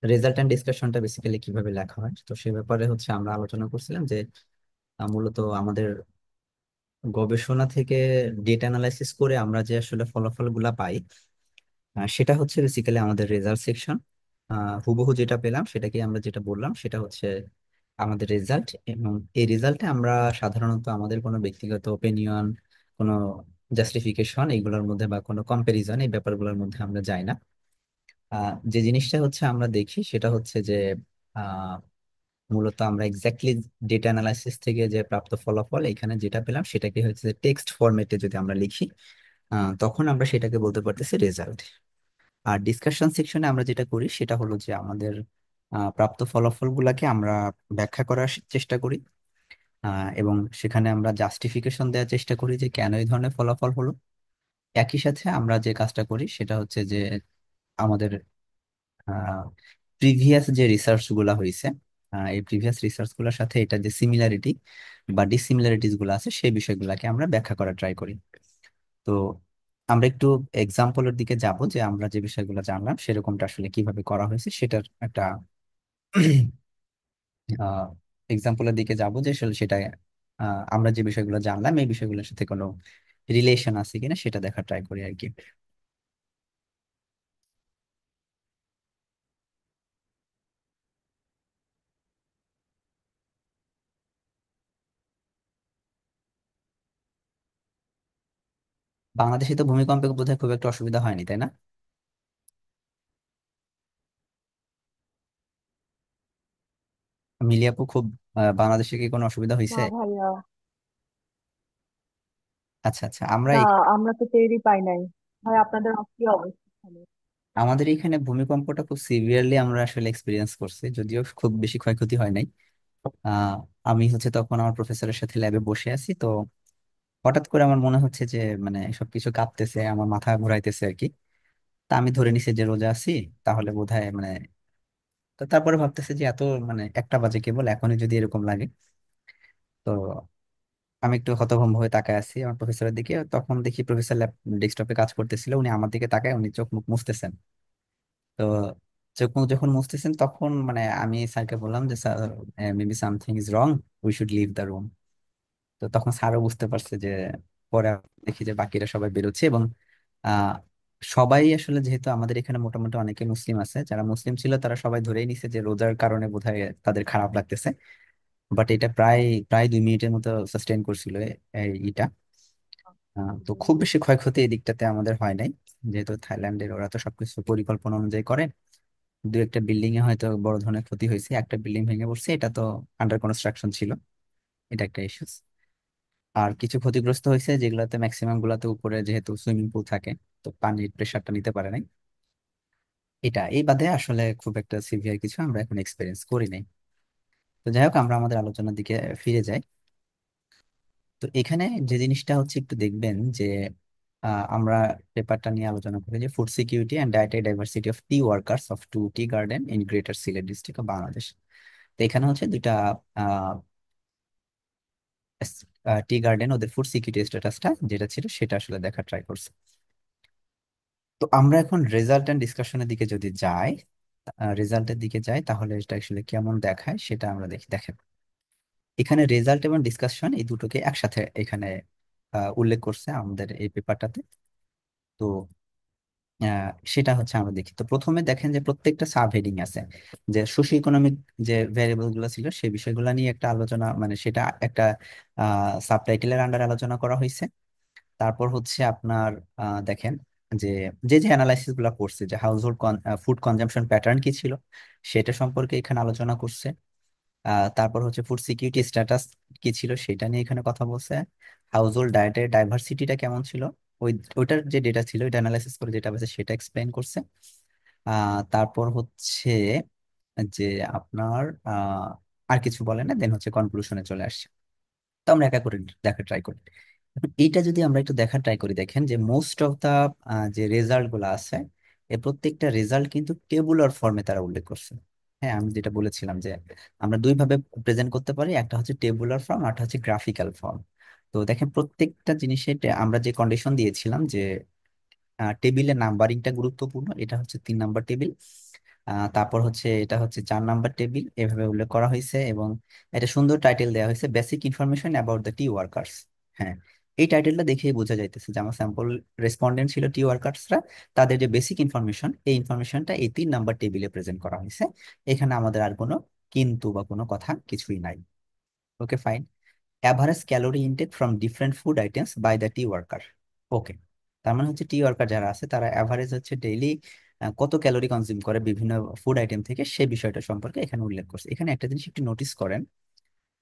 Result and ডিসকাশনটা basically কিভাবে লেখা হয়, তো সে ব্যাপারে হচ্ছে আমরা আলোচনা করছিলাম যে মূলত আমাদের গবেষণা থেকে ডেটা অ্যানালাইসিস করে আমরা যে আসলে ফলাফল গুলা পাই, সেটা হচ্ছে বেসিক্যালি আমাদের রেজাল্ট সেকশন। হুবহু যেটা পেলাম সেটাকে আমরা যেটা বললাম সেটা হচ্ছে আমাদের রেজাল্ট। এবং এই রেজাল্টে আমরা সাধারণত আমাদের কোনো ব্যক্তিগত ওপিনিয়ন, কোনো জাস্টিফিকেশন এইগুলোর মধ্যে বা কোনো কম্পারিজন এই ব্যাপারগুলোর মধ্যে আমরা যাই না। যে জিনিসটা হচ্ছে আমরা দেখি সেটা হচ্ছে যে আহ, মূলত আমরা এক্স্যাক্টলি ডেটা অ্যানালাইসিস থেকে যে প্রাপ্ত ফলাফল এখানে যেটা পেলাম সেটাকে হচ্ছে টেক্সট ফরম্যাটে যদি আমরা লিখি, তখন আমরা সেটাকে বলতে পারতেছি রেজাল্ট। আর ডিসকাশন সেকশনে আমরা যেটা করি সেটা হলো যে আমাদের প্রাপ্ত ফলাফল গুলাকে আমরা ব্যাখ্যা করার চেষ্টা করি, এবং সেখানে আমরা জাস্টিফিকেশন দেওয়ার চেষ্টা করি যে কেন এই ধরনের ফলাফল হলো। একই সাথে আমরা যে কাজটা করি সেটা হচ্ছে যে আমাদের প্রিভিয়াস যে রিসার্চ গুলা হয়েছে, এই প্রিভিয়াস রিসার্চ গুলোর সাথে এটা যে সিমিলারিটি বা ডিসিমিলারিটিস গুলো আছে সেই বিষয়গুলোকে আমরা ব্যাখ্যা করার ট্রাই করি। তো আমরা একটু এক্সাম্পলের দিকে যাব যে আমরা যে বিষয়গুলো জানলাম সেরকমটা আসলে কিভাবে করা হয়েছে সেটার একটা এক্সাম্পলের দিকে যাব যে আসলে সেটা আমরা যে বিষয়গুলো জানলাম এই বিষয়গুলোর সাথে কোনো রিলেশন আছে কিনা সেটা দেখার ট্রাই করি আর কি। বাংলাদেশে তো ভূমিকম্পে বোধহয় খুব একটা অসুবিধা হয়নি, তাই না? মিলিয়াপু খুব বাংলাদেশে কি কোনো অসুবিধা হয়েছে? না ভাইয়া। আচ্ছা আচ্ছা, আমরা না, আমরা তো টেরই পাই নাই। ভাই, আপনাদের কি অবস্থা এখানে? আমাদের এখানে ভূমিকম্পটা খুব সিভিয়ারলি আমরা আসলে এক্সপিরিয়েন্স করছি, যদিও খুব বেশি ক্ষয়ক্ষতি হয় নাই। আহ আমি হচ্ছে তখন আমার প্রফেসরের সাথে ল্যাবে বসে আছি, তো হঠাৎ করে আমার মনে হচ্ছে যে মানে সবকিছু কাঁপতেছে, আমার মাথা ঘুরাইতেছে আর কি। তা আমি ধরে নিছি যে রোজা আছি, তাহলে বোধহয় মানে, তো তারপরে ভাবতেছে যে এত মানে 1টা বাজে কেবল, এখনই যদি এরকম লাগে। তো আমি একটু হতভম্ব হয়ে তাকায় আছি আমার প্রফেসরের দিকে, তখন দেখি প্রফেসর ল্যাব ডেস্কটপে কাজ করতেছিল, উনি আমার দিকে তাকায়, উনি চোখ মুখ মুছতেছেন। তো চোখ মুখ যখন মুছতেছেন তখন মানে আমি স্যারকে বললাম যে sir, maybe something is wrong, we should leave the room. তো তখন স্যারও বুঝতে পারছে যে, পরে দেখি যে বাকিরা সবাই বেরোচ্ছে এবং আহ সবাই আসলে, যেহেতু আমাদের এখানে মোটামুটি অনেকে মুসলিম আছে, যারা মুসলিম ছিল তারা সবাই ধরেই নিছে যে রোজার কারণে বোধহয় তাদের খারাপ লাগতেছে। বাট এটা প্রায় প্রায় 2 মিনিটের মতো সাস্টেইন করছিল এইটা। তো খুব বেশি ক্ষয়ক্ষতি এই দিকটাতে আমাদের হয় নাই, যেহেতু থাইল্যান্ডের ওরা তো সবকিছু পরিকল্পনা অনুযায়ী করে। 2-1টা বিল্ডিং এ হয়তো বড় ধরনের ক্ষতি হয়েছে, একটা বিল্ডিং ভেঙে পড়ছে, এটা তো আন্ডার কনস্ট্রাকশন ছিল, এটা একটা ইস্যুস। আর কিছু ক্ষতিগ্রস্ত হয়েছে যেগুলোতে ম্যাক্সিমাম গুলাতে উপরে যেহেতু সুইমিং পুল থাকে, তো পানির প্রেশারটা নিতে পারে নাই। এটা এই বাদে আসলে খুব একটা সিভিয়ার কিছু আমরা এখন এক্সপিরিয়েন্স করি নাই। তো যাই হোক, আমরা আমাদের আলোচনার দিকে ফিরে যাই। তো এখানে যে জিনিসটা হচ্ছে একটু দেখবেন যে আমরা পেপারটা নিয়ে আলোচনা করি যে food security and dietary diversity of T workers of 2 tea garden in greater Sylhet district of Bangladesh. তো এখানে হচ্ছে দুইটা টি গার্ডেন, ওদের ফুড সিকিউরিটি স্ট্যাটাসটা যেটা ছিল সেটা আসলে দেখা ট্রাই করছে। তো আমরা এখন রেজাল্ট এন্ড ডিসকাশনের দিকে যদি যাই, রেজাল্টের দিকে যাই তাহলে এটা অ্যাকচুয়ালি কেমন দেখায় সেটা আমরা দেখি। দেখেন, এখানে রেজাল্ট এবং ডিসকাশন এই দুটোকে একসাথে এখানে উল্লেখ করছে আমাদের এই পেপারটাতে। তো সেটা হচ্ছে আমরা দেখি। তো প্রথমে দেখেন যে প্রত্যেকটা সাব হেডিং আছে, যে সোশিও ইকোনমিক যে ভ্যারিয়েবল গুলো ছিল সেই বিষয়গুলো নিয়ে একটা আলোচনা, মানে সেটা একটা সাবটাইটেলের আন্ডার আলোচনা করা হয়েছে। তারপর হচ্ছে আপনার দেখেন যে যে যে অ্যানালাইসিস গুলো করছে, যে house hold food consumption pattern কি ছিল সেটা সম্পর্কে এখানে আলোচনা করছে। তারপর হচ্ছে ফুড সিকিউরিটি স্ট্যাটাস কি ছিল সেটা নিয়ে এখানে কথা বলছে। হাউস হোল্ড ডায়েটের ডাইভার্সিটিটা কেমন ছিল, ওই ওইটার যে ডেটা ছিল ওইটা অ্যানালাইসিস করে যেটা আছে সেটা এক্সপ্লেইন করছে। তারপর হচ্ছে যে আপনার আর কিছু বলে না, দেন হচ্ছে কনক্লুশনে চলে আসছে। তো আমরা একা করে দেখা ট্রাই করি। এখন এইটা যদি আমরা একটু দেখা ট্রাই করি, দেখেন যে মোস্ট অফ দা যে রেজাল্ট গুলো আছে, এর প্রত্যেকটা রেজাল্ট কিন্তু টেবুলার ফর্মে তারা উল্লেখ করছে। হ্যাঁ, আমি যেটা বলেছিলাম যে আমরা দুই ভাবে প্রেজেন্ট করতে পারি, একটা হচ্ছে টেবুলার ফর্ম, একটা হচ্ছে গ্রাফিক্যাল ফর্ম। তো দেখেন প্রত্যেকটা জিনিসে আমরা যে কন্ডিশন দিয়েছিলাম যে টেবিলের নাম্বারিংটা গুরুত্বপূর্ণ, এটা হচ্ছে 3 নাম্বার টেবিল। তারপর হচ্ছে এটা হচ্ছে 4 নাম্বার টেবিল, এভাবে উল্লেখ করা হয়েছে। এবং এটা সুন্দর টাইটেল দেওয়া হয়েছে, basic information about the T workers. হ্যাঁ, এই টাইটেলটা দেখেই বোঝা যাইতেছে যে আমার স্যাম্পল রেসপন্ডেন্ট ছিল টি ওয়ার্কার্সরা। তাদের যে বেসিক ইনফরমেশন, এই ইনফরমেশনটা এই 3 নাম্বার টেবিলে প্রেজেন্ট করা হয়েছে। এখানে আমাদের আর কোনো কিন্তু বা কোনো কথা কিছুই নাই। Okay, fine. Average calorie intake from different food items by the tea worker. Okay, তার মানে হচ্ছে টি ওয়ার্কার যারা আছে তারা অ্যাভারেজ হচ্ছে ডেইলি কত ক্যালোরি কনজিউম করে বিভিন্ন ফুড আইটেম থেকে, সেই বিষয়টা সম্পর্কে এখানে উল্লেখ করছে। এখানে একটা জিনিস একটু নোটিস করেন,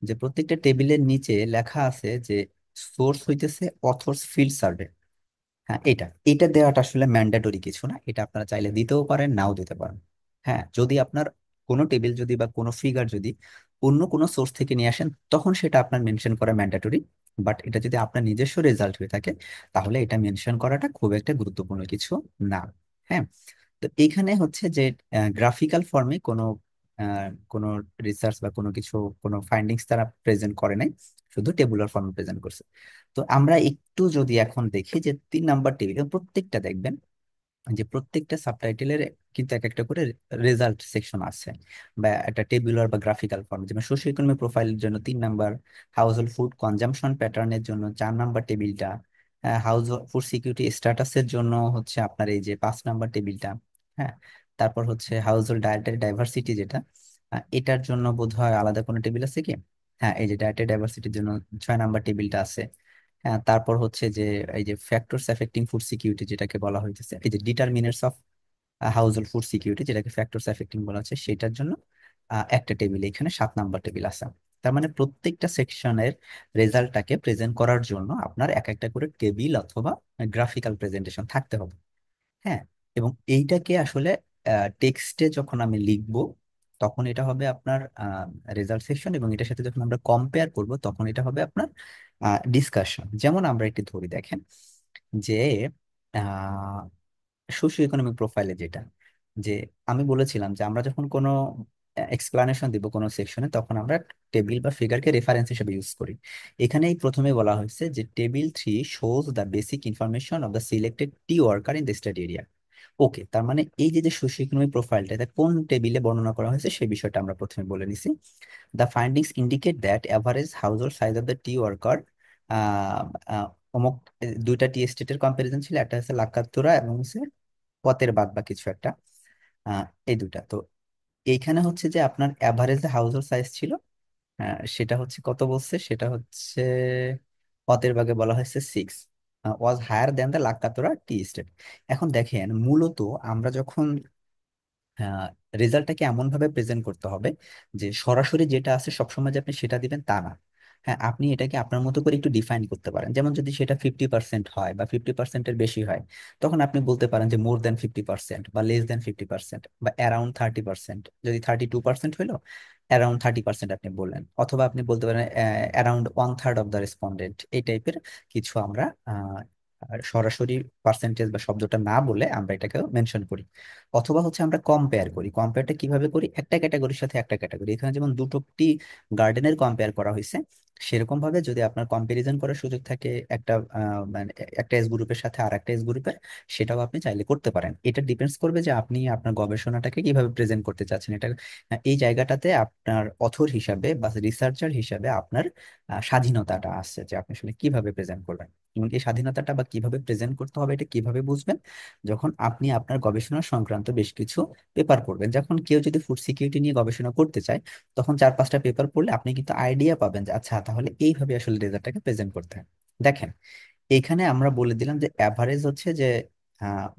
যে প্রত্যেকটা টেবিলের নিচে লেখা আছে যে সোর্স হইতেছে অথর্স ফিল্ড সার্ভে। হ্যাঁ, এটা এটা দেওয়াটা আসলে ম্যান্ডেটরি কিছু না, এটা আপনারা চাইলে দিতেও পারেন, নাও দিতে পারেন। হ্যাঁ, যদি আপনার কোনো টেবিল যদি বা কোনো ফিগার যদি অন্য কোনো সোর্স থেকে নিয়ে আসেন, তখন সেটা আপনার মেনশন করা ম্যান্ডেটরি। বাট এটা যদি আপনার নিজস্ব রেজাল্ট হয়ে থাকে, তাহলে এটা মেনশন করাটা খুব একটা গুরুত্বপূর্ণ কিছু না। হ্যাঁ, তো এইখানে হচ্ছে যে গ্রাফিক্যাল ফর্মে কোনো রিসার্চ বা কোনো কিছু, কোনো ফাইন্ডিংস তারা প্রেজেন্ট করে নাই, শুধু টেবুলার ফর্মে প্রেজেন্ট করছে। তো আমরা একটু যদি এখন দেখি যে 3 নাম্বার টেবিলে প্রত্যেকটা দেখবেন যে প্রত্যেকটা সাবটাইটেলের কিন্তু এক একটা করে রেজাল্ট সেকশন আছে, বা একটা টেবিউলার বা গ্রাফিক্যাল ফর্ম। যেমন সোশিও ইকোনমিক প্রোফাইলের জন্য 3 number, house hold food consumption প্যাটার্নের জন্য 4 নাম্বার টেবিলটা, হাউস ফুড সিকিউরিটি স্ট্যাটাসের জন্য হচ্ছে আপনার এই যে 5 নাম্বার টেবিলটা। হ্যাঁ, তারপর হচ্ছে হাউস হোল্ড ডায়েটারি ডাইভার্সিটি যেটা, এটার জন্য বোধহয় আলাদা কোনো টেবিল আছে কি? হ্যাঁ, এই যে ডায়েটারি ডাইভার্সিটির জন্য 6 নাম্বার টেবিলটা আছে। হ্যাঁ, তারপর হচ্ছে যে এই যে ফ্যাক্টরস এফেক্টিং ফুড সিকিউরিটি যেটাকে বলা হইতেছে, এই যে determinants of house hold food security যেটাকে ফ্যাক্টরস এফেক্টিং বলা হচ্ছে, সেটার জন্য একটা টেবিল, এখানে 7 নাম্বার টেবিল আছে। তার মানে প্রত্যেকটা সেকশনের রেজাল্টটাকে প্রেজেন্ট করার জন্য আপনার এক একটা করে টেবিল অথবা গ্রাফিক্যাল প্রেজেন্টেশন থাকতে হবে। হ্যাঁ, এবং এইটাকে আসলে টেক্সটে যখন আমি লিখবো, তখন এটা হবে আপনার রেজাল্ট সেকশন, এবং এটার সাথে যখন আমরা কম্পেয়ার করব, তখন এটা হবে আপনার ডিসকাশন। যেমন আমরা একটি ধরি, দেখেন যে সোশিও ইকোনমিক প্রোফাইলে যেটা, যে আমি বলেছিলাম যে আমরা যখন কোনো এক্সপ্লানেশন দিব কোনো সেকশনে, তখন আমরা টেবিল বা ফিগারকে রেফারেন্স হিসেবে ইউজ করি। এখানেই প্রথমে বলা হয়েছে যে table 3 shows the basic information of the selected tea worker in the study area. Okay, তার মানে এই যে যে সোশিও ইকোনমিক প্রোফাইলটা, এটা কোন টেবিলে বর্ণনা করা হয়েছে সেই বিষয়টা আমরা প্রথমে বলে নিছি। The findings indicate that average house hold size of the tea worker, অমুক, দুইটা টি স্টেটের কম্পারিজন ছিল, একটা হচ্ছে লাক্কাতুরা এবং হচ্ছে পতের বাগ বা কিছু একটা, এই দুটা। তো এইখানে হচ্ছে যে আপনার অ্যাভারেজ হাউস হোল্ড সাইজ ছিল, সেটা হচ্ছে কত বলছে, সেটা হচ্ছে পতের বাগে বলা হয়েছে 6, was higher than the Lakkatura tea estate. এখন দেখেন, মূলত আমরা যখন রেজাল্টটাকে এমন ভাবে প্রেজেন্ট করতে হবে যে সরাসরি যেটা আছে সবসময় যে আপনি সেটা দিবেন তা না। হ্যাঁ, আপনি এটাকে আপনার মতো করে একটু ডিফাইন করতে পারেন। যেমন যদি সেটা 50% হয় বা 50%-এর বেশি হয়, তখন আপনি বলতে পারেন যে মোর দেন 50%, বা লেস দেন 50%, বা অ্যারাউন্ড 30%। যদি 32% হলো, অ্যারাউন্ড 30% আপনি বললেন, অথবা আপনি বলতে পারেন অ্যারাউন্ড 1/3 অফ দ্য রেসপন্ডেন্ট, এই টাইপের কিছু আমরা সরাসরি পার্সেন্টেজ বা শব্দটা না বলে আমরা এটাকে মেনশন করি। অথবা হচ্ছে আমরা কম্পেয়ার করি। কম্পেয়ারটা কিভাবে করি? একটা ক্যাটাগরির সাথে একটা ক্যাটাগরি, এখানে যেমন দুটোটি গার্ডেনের কম্পেয়ার করা হয়েছে, সেরকম ভাবে যদি আপনার কম্পারিজন করার সুযোগ থাকে একটা মানে একটা এজ গ্রুপের সাথে আর একটা এজ গ্রুপের, সেটাও আপনি চাইলে করতে পারেন। এটা ডিপেন্ডস করবে যে আপনি আপনার গবেষণাটাকে কিভাবে প্রেজেন্ট করতে চাচ্ছেন। এটা এই জায়গাটাতে আপনার অথর হিসাবে বা রিসার্চার হিসাবে আপনার স্বাধীনতাটা আছে, যে আপনি আসলে কিভাবে প্রেজেন্ট করবেন। এবং এই স্বাধীনতাটা বা কিভাবে প্রেজেন্ট করতে হবে, এটা কিভাবে বুঝবেন? যখন আপনি আপনার গবেষণা সংক্রান্ত বেশ কিছু পেপার পড়বেন। যখন কেউ যদি ফুড সিকিউরিটি নিয়ে গবেষণা করতে চায়, তখন 4-5টা পেপার পড়লে আপনি কিন্তু আইডিয়া পাবেন যে আচ্ছা, তাহলে এইভাবে আসলে রেজাল্টটাকে প্রেজেন্ট করতে হয়। দেখেন, এখানে আমরা বলে দিলাম যে অ্যাভারেজ হচ্ছে যে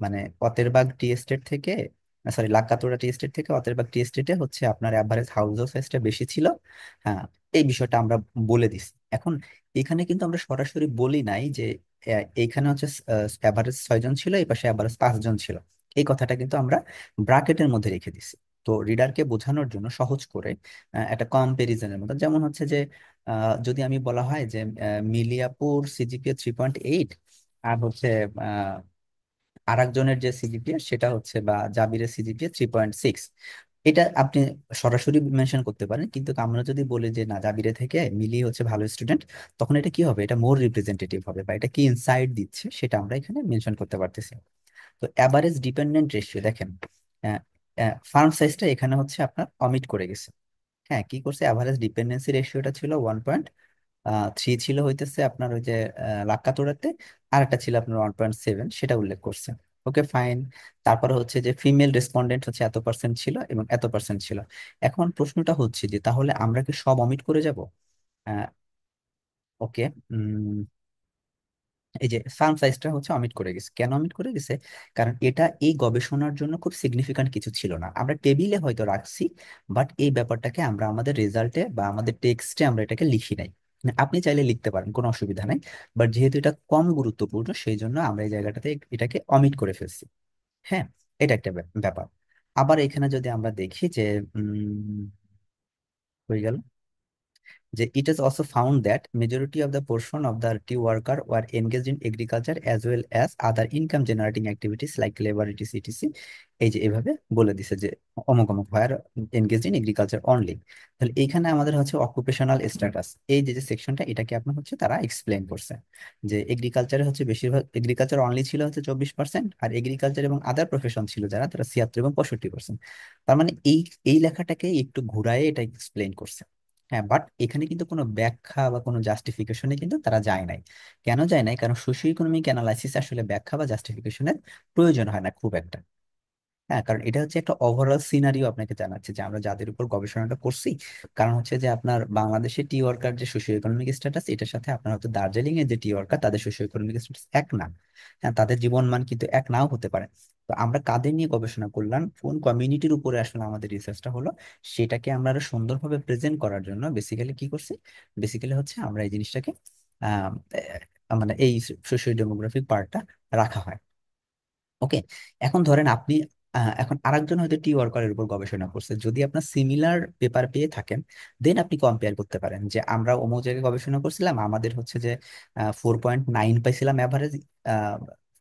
মানে অতেরবাগ টি এস্টেট থেকে, সরি, লাক্কাতুরা টি এস্টেট থেকে অতেরবাগ টি এস্টেটে হচ্ছে আপনার অ্যাভারেজ হাউস সাইজটা বেশি ছিল। হ্যাঁ, এই বিষয়টা আমরা বলে দিছি। এখন এখানে কিন্তু আমরা সরাসরি বলি নাই যে এইখানে হচ্ছে অ্যাভারেজ 6 জন ছিল, এই পাশে অ্যাভারেজ 5 জন ছিল। এই কথাটা কিন্তু আমরা ব্রাকেটের মধ্যে রেখে দিছি, তো রিডারকে বোঝানোর জন্য সহজ করে একটা কম্পেরিজনের মতো। যেমন হচ্ছে যে যদি আমি বলা হয় যে মিলিয়াপুর সিজিপিএ 3.8, আর হচ্ছে আহ আরেকজনের যে সিজিপিএ সেটা হচ্ছে, বা জাবিরের সিজিপিএ 3.6, এটা আপনি সরাসরি মেনশন করতে পারেন। কিন্তু আমরা যদি বলি যে না, জাবিরে থেকে মিলি হচ্ছে ভালো স্টুডেন্ট, তখন এটা কি হবে? এটা মোর রিপ্রেজেন্টেটিভ হবে, বা এটা কি ইনসাইট দিচ্ছে সেটা আমরা এখানে মেনশন করতে পারতেছি। তো অ্যাভারেজ ডিপেন্ডেন্ট রেশিও দেখেন, ফার্ম সাইজটা এখানে হচ্ছে আপনার অমিট করে গেছে। হ্যাঁ, কি করছে, অ্যাভারেজ ডিপেন্ডেন্সি রেশিওটা ছিল 1.3 ছিল হইতেছে আপনার ওই যে লাক্কাতুরাতে, আর একটা ছিল আপনার 1.7, সেটা উল্লেখ করছে। Okay fine. তারপরে হচ্ছে যে ফিমেল রেসপন্ডেন্ট হচ্ছে এত পার্সেন্ট ছিল এবং এত পার্সেন্ট ছিল। এখন প্রশ্নটা হচ্ছে যে তাহলে আমরা কি সব অমিট করে যাব? ওকে। এই যে সাম সাইজটা হচ্ছে অমিট করে গেছে, কেন অমিট করে গেছে? কারণ এটা এই গবেষণার জন্য খুব সিগনিফিক্যান্ট কিছু ছিল না, আমরা টেবিলে হয়তো রাখছি, বাট এই ব্যাপারটাকে আমরা আমাদের রেজাল্টে বা আমাদের টেক্সটে আমরা এটাকে লিখি নাই। আপনি চাইলে লিখতে পারেন, কোনো অসুবিধা নাই, বাট যেহেতু এটা কম গুরুত্বপূর্ণ সেই জন্য আমরা এই জায়গাটাতে এটাকে অমিট করে ফেলছি। হ্যাঁ, এটা একটা ব্যাপার। আবার এখানে যদি আমরা দেখি যে হয়ে গেল যে it is also found that majority of the portion of the tea worker were engaged in agriculture as well as other income generating activities like labor etc etc। এই যে এভাবে বলে দিছে যে অমুক অমুক were engaged in agriculture only। তাহলে এইখানে আমাদের হচ্ছে অকুপেশনাল স্ট্যাটাস, এই যে যে সেকশনটা এটাকে আপনার হচ্ছে তারা এক্সপ্লেন করছে যে এগ্রিকালচারে হচ্ছে বেশিরভাগ, এগ্রিকালচার অনলি ছিল হচ্ছে 24%, আর এগ্রিকালচার এবং আদার প্রফেশন ছিল যারা, তারা 76 এবং 65%। তার মানে এই এই লেখাটাকে একটু ঘুরায়ে এটা এক্সপ্লেন করছে। হ্যাঁ, বাট এখানে কিন্তু কোনো ব্যাখ্যা বা কোনো জাস্টিফিকেশনে কিন্তু তারা যায় নাই। কেন যায় নাই? কারণ সোশিও ইকোনমিক অ্যানালাইসিস আসলে ব্যাখ্যা বা জাস্টিফিকেশনের প্রয়োজন হয় না খুব একটা। হ্যাঁ, কারণ এটা হচ্ছে একটা ওভারঅল সিনারিও আপনাকে জানাচ্ছে যে আমরা যাদের উপর গবেষণাটা করছি। কারণ হচ্ছে যে আপনার বাংলাদেশের টি ওয়ার্কার যে সোশিও ইকোনমিক স্ট্যাটাস, এটার সাথে আপনার হয়তো দার্জিলিং এর যে টি ওয়ার্কার তাদের সোশিও ইকোনমিক স্ট্যাটাস এক না। হ্যাঁ, তাদের জীবন মান কিন্তু এক নাও হতে পারে। তো আমরা কাদের নিয়ে গবেষণা করলাম, কোন কমিউনিটির উপরে আসলে আমাদের রিসার্চটা হলো, সেটাকে আমরা আরো সুন্দরভাবে প্রেজেন্ট করার জন্য বেসিক্যালি কি করছি, বেসিক্যালি হচ্ছে আমরা এই জিনিসটাকে আহ মানে এই সোশিও ডেমোগ্রাফিক পার্টটা রাখা হয়। ওকে। এখন ধরেন আপনি এখন আরেকজন হয়তো টি ওয়ার্কারের উপর গবেষণা করছে, যদি আপনার সিমিলার পেপার পেয়ে থাকেন, দেন আপনি কম্পেয়ার করতে পারেন যে আমরা অমুক জায়গায় গবেষণা করছিলাম, আমাদের হচ্ছে যে 4.9 পাইছিলাম অ্যাভারেজ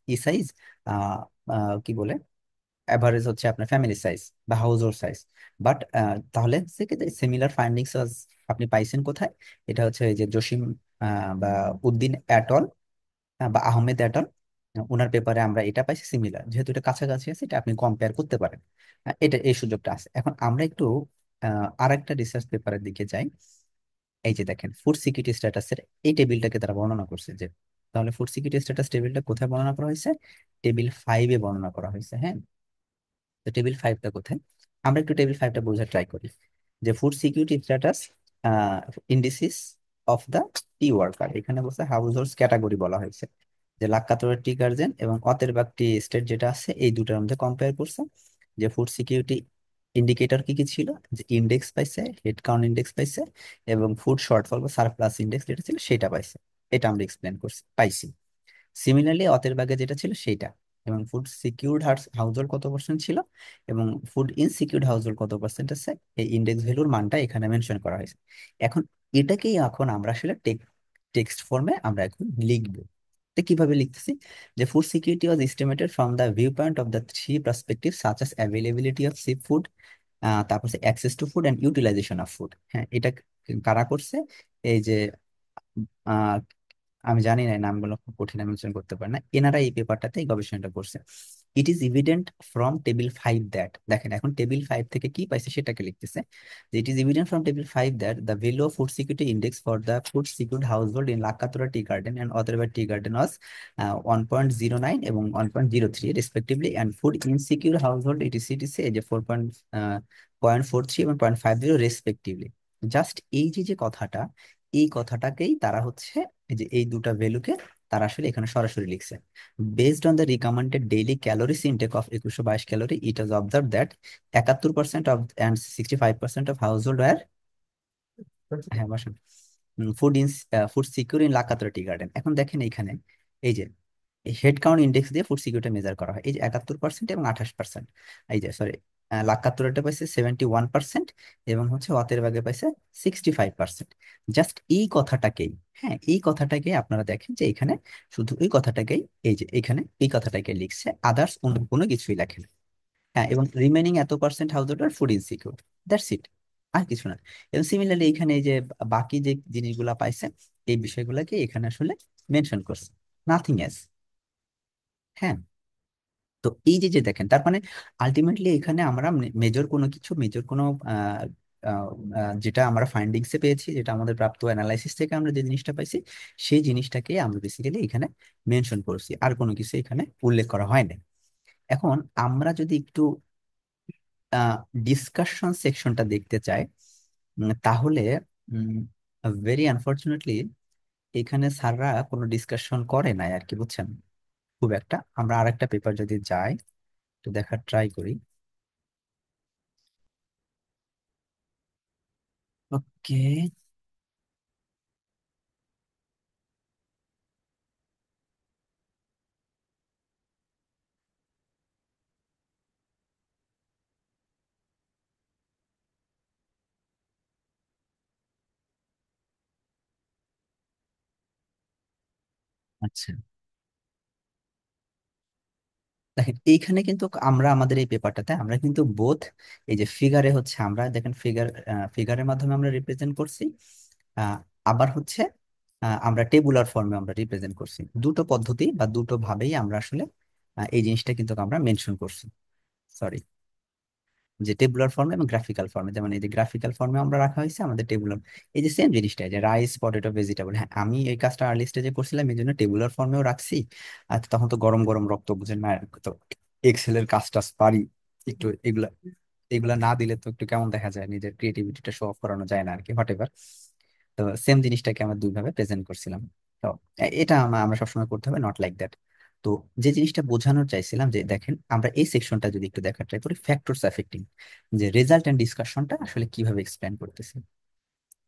ই সাইজ, কি বলে, অ্যাভারেজ হচ্ছে আপনার ফ্যামিলি সাইজ বা হাউস হোল্ড সাইজ। বাট তাহলে সেক্ষেত্রে সিমিলার ফাইন্ডিংস আপনি পাইছেন কোথায়? এটা হচ্ছে এই যে জসিম বা উদ্দিন অ্যাটল বা আহমেদ অ্যাটল, ওনার পেপারে আমরা এটা পাইছি সিমিলার, যেহেতু এটা কাছাকাছি আছে এটা আপনি কম্পেয়ার করতে পারেন। এটা এই সুযোগটা আছে। এখন আমরা একটু আর একটা রিসার্চ পেপারের দিকে যাই। এই যে দেখেন ফুড সিকিউরিটি স্ট্যাটাসের এই টেবিলটাকে তারা বর্ণনা করছে যে, তাহলে ফুড সিকিউরিটি স্ট্যাটাস টেবিলটা কোথায় বর্ণনা করা হয়েছে? টেবিল 5-এ বর্ণনা করা হয়েছে। হ্যাঁ, তো টেবিল 5টা কোথায়? আমরা একটু টেবিল 5টা বোঝার ট্রাই করি। যে food security status indices of the tea worker, এখানে বলছে হাউস হোল্ড ক্যাটাগরি বলা হয়েছে, যে লাক্কাতুরা টি গার্জেন এবং অতেরবাগ টি স্টেট যেটা আছে এই দুটার মধ্যে কম্পেয়ার করছে। যে ফুড সিকিউরিটি ইন্ডিকেটর কি কি ছিল, যে ইন্ডেক্স পাইছে, হেড কাউন্ট ইন্ডেক্স পাইছে, এবং ফুড শর্টফল বা সারপ্লাস ইন্ডেক্স যেটা ছিল সেটা পাইছে। এটা আমরা এক্সপ্লেন করছি, পাইছি। সিমিলারলি অতের ব্যাগে যেটা ছিল সেইটা, এবং ফুড সিকিউরড হাউস হোল্ড কত পার্সেন্ট ছিল এবং ফুড ইনসিকিউরড হাউস হোল্ড কত পার্সেন্ট আছে, এই ইন্ডেক্স ভ্যালুর মানটা এখানে মেনশন করা হয়েছে। এখন এটাকেই এখন আমরা আসলে টেক্সট ফর্মে আমরা এখন লিখবো। তো কিভাবে লিখতেছি, যে food security was estimated from the view point of the three perspective such as availability of see food, তারপর access to food and utilisation of food. হ্যাঁ, এটা কারা করছে? এই যে আমি জানি না, এই নামগুলো খুব কঠিন, আমি মেনশন করতে পারি না, এনারা এই পেপারটাতে এই গবেষণাটা করছে। ইট is evident from table 5 that, দেখেন এখন টেবিল 5 থেকে কি পাইছে সেটাকে লিখতেছে, যে it is evident from table 5 that the value of food security index for the food secured household in Lakkatura tea garden and Atherabad tea garden was 1.09 এবং 1.03 respectively, and food insecure household ETC এই যে 4.43 এবং 0.50 respectively. Just এই যে যে কথাটা, এই কথাটাকেই তারা হচ্ছে এই যে এই দুটা ভ্যালুকে তারা আসলে এখানে সরাসরি লিখছে। Based on the recommended daily calories intake of 2122 calorie, it was observe that 71% of and 65% of household were, হ্যাঁ বসেন, food secure in Lakatura tea garden. এখন দেখেন এইখানে এই যে হেড কাউন্ট ইন্ডেক্স দিয়ে ফুড সিকিউরিটি মেজার করা হয়, এই যে 71% এবং 28%, এই যে সরি লাক্কাতুরাটা পাইছে 71% এবং হচ্ছে অতের বাগে পাইছে 65%। জাস্ট এই কথাটাকেই, হ্যাঁ এই কথাটাকে আপনারা দেখেন যে এখানে শুধু এই কথাটাকেই, এই যে এখানে এই কথাটাকে লিখছে, আদার্স অন্য কোনো কিছুই লেখে না। হ্যাঁ, এবং রিমেনিং এত percent householder food insecure, that's it, আর কিছু না। এবং সিমিলারলি এখানে এই যে বাকি যে জিনিসগুলা পাইছে এই বিষয়গুলোকে এখানে আসলে মেনশন করছে, নাথিং এলস। হ্যাঁ, তো এই যে যে দেখেন, তার মানে আলটিমেটলি এখানে আমরা মেজর কোনো আহ, আহ, যেটা আমরা ফাইন্ডিংসে পেয়েছি, যেটা আমাদের প্রাপ্ত অ্যানালাইসিস থেকে আমরা যে জিনিসটা পাইছি, সেই জিনিসটাকে আমরা বেসিক্যালি এখানে মেনশন করছি, আর কোনো কিছু এখানে উল্লেখ করা হয় না। এখন আমরা যদি একটু ডিসকাশন সেকশনটা দেখতে চাই, তাহলে ভেরি আনফরচুনেটলি এখানে স্যাররা কোনো ডিসকাশন করে নাই আর কি, বুঝছেন, খুব একটা। আমরা আরেকটা পেপার যদি যাই, একটু দেখার ট্রাই করি। ওকে। আচ্ছা, দেখেন এইখানে কিন্তু আমরা আমাদের এই পেপারটাতে আমরা কিন্তু বোথ, এই যে ফিগারে হচ্ছে আমরা দেখেন ফিগারের মাধ্যমে আমরা রিপ্রেজেন্ট করছি, আহ, আবার হচ্ছে আমরা টেবুলার ফর্মে আমরা রিপ্রেজেন্ট করছি। দুটো পদ্ধতি বা দুটো ভাবেই আমরা আসলে এই জিনিসটা কিন্তু আমরা মেনশন করছি। সরি, যে টেবুলার ফর্মে এবং গ্রাফিক্যাল ফর্মে, যেমন এই যে গ্রাফিক্যাল ফর্মে আমরা রাখা হয়েছে আমাদের টেবুলার, এই যে সেম জিনিসটা, যে রাইস, পটেটো, ভেজিটেবল। হ্যাঁ, আমি এই কাজটা আর্লি স্টেজে করছিলাম, এই জন্য টেবুলার ফর্মেও রাখছি। আর তখন তো গরম গরম রক্ত, বুঝেন না, তো এক্সেলের কাজটা পারি একটু, এগুলা এগুলা না দিলে তো একটু কেমন দেখা যায়, নিজের ক্রিয়েটিভিটিটা শো অফ করানো যায় না আর কি, হোয়াট এভার। তো সেম জিনিসটাকে আমরা দুইভাবে প্রেজেন্ট করছিলাম। তো এটা আমরা সবসময় করতে হবে, নট লাইক দ্যাট। তো যে জিনিসটা বোঝানোর চাইছিলাম, যে দেখেন আমরা এই সেকশনটা যদি একটু দেখার ট্রাই করি, ফ্যাক্টরস এফেক্টিং, যে রেজাল্ট এন্ড ডিসকাশনটা আসলে কিভাবে এক্সপ্লেন করতেছি।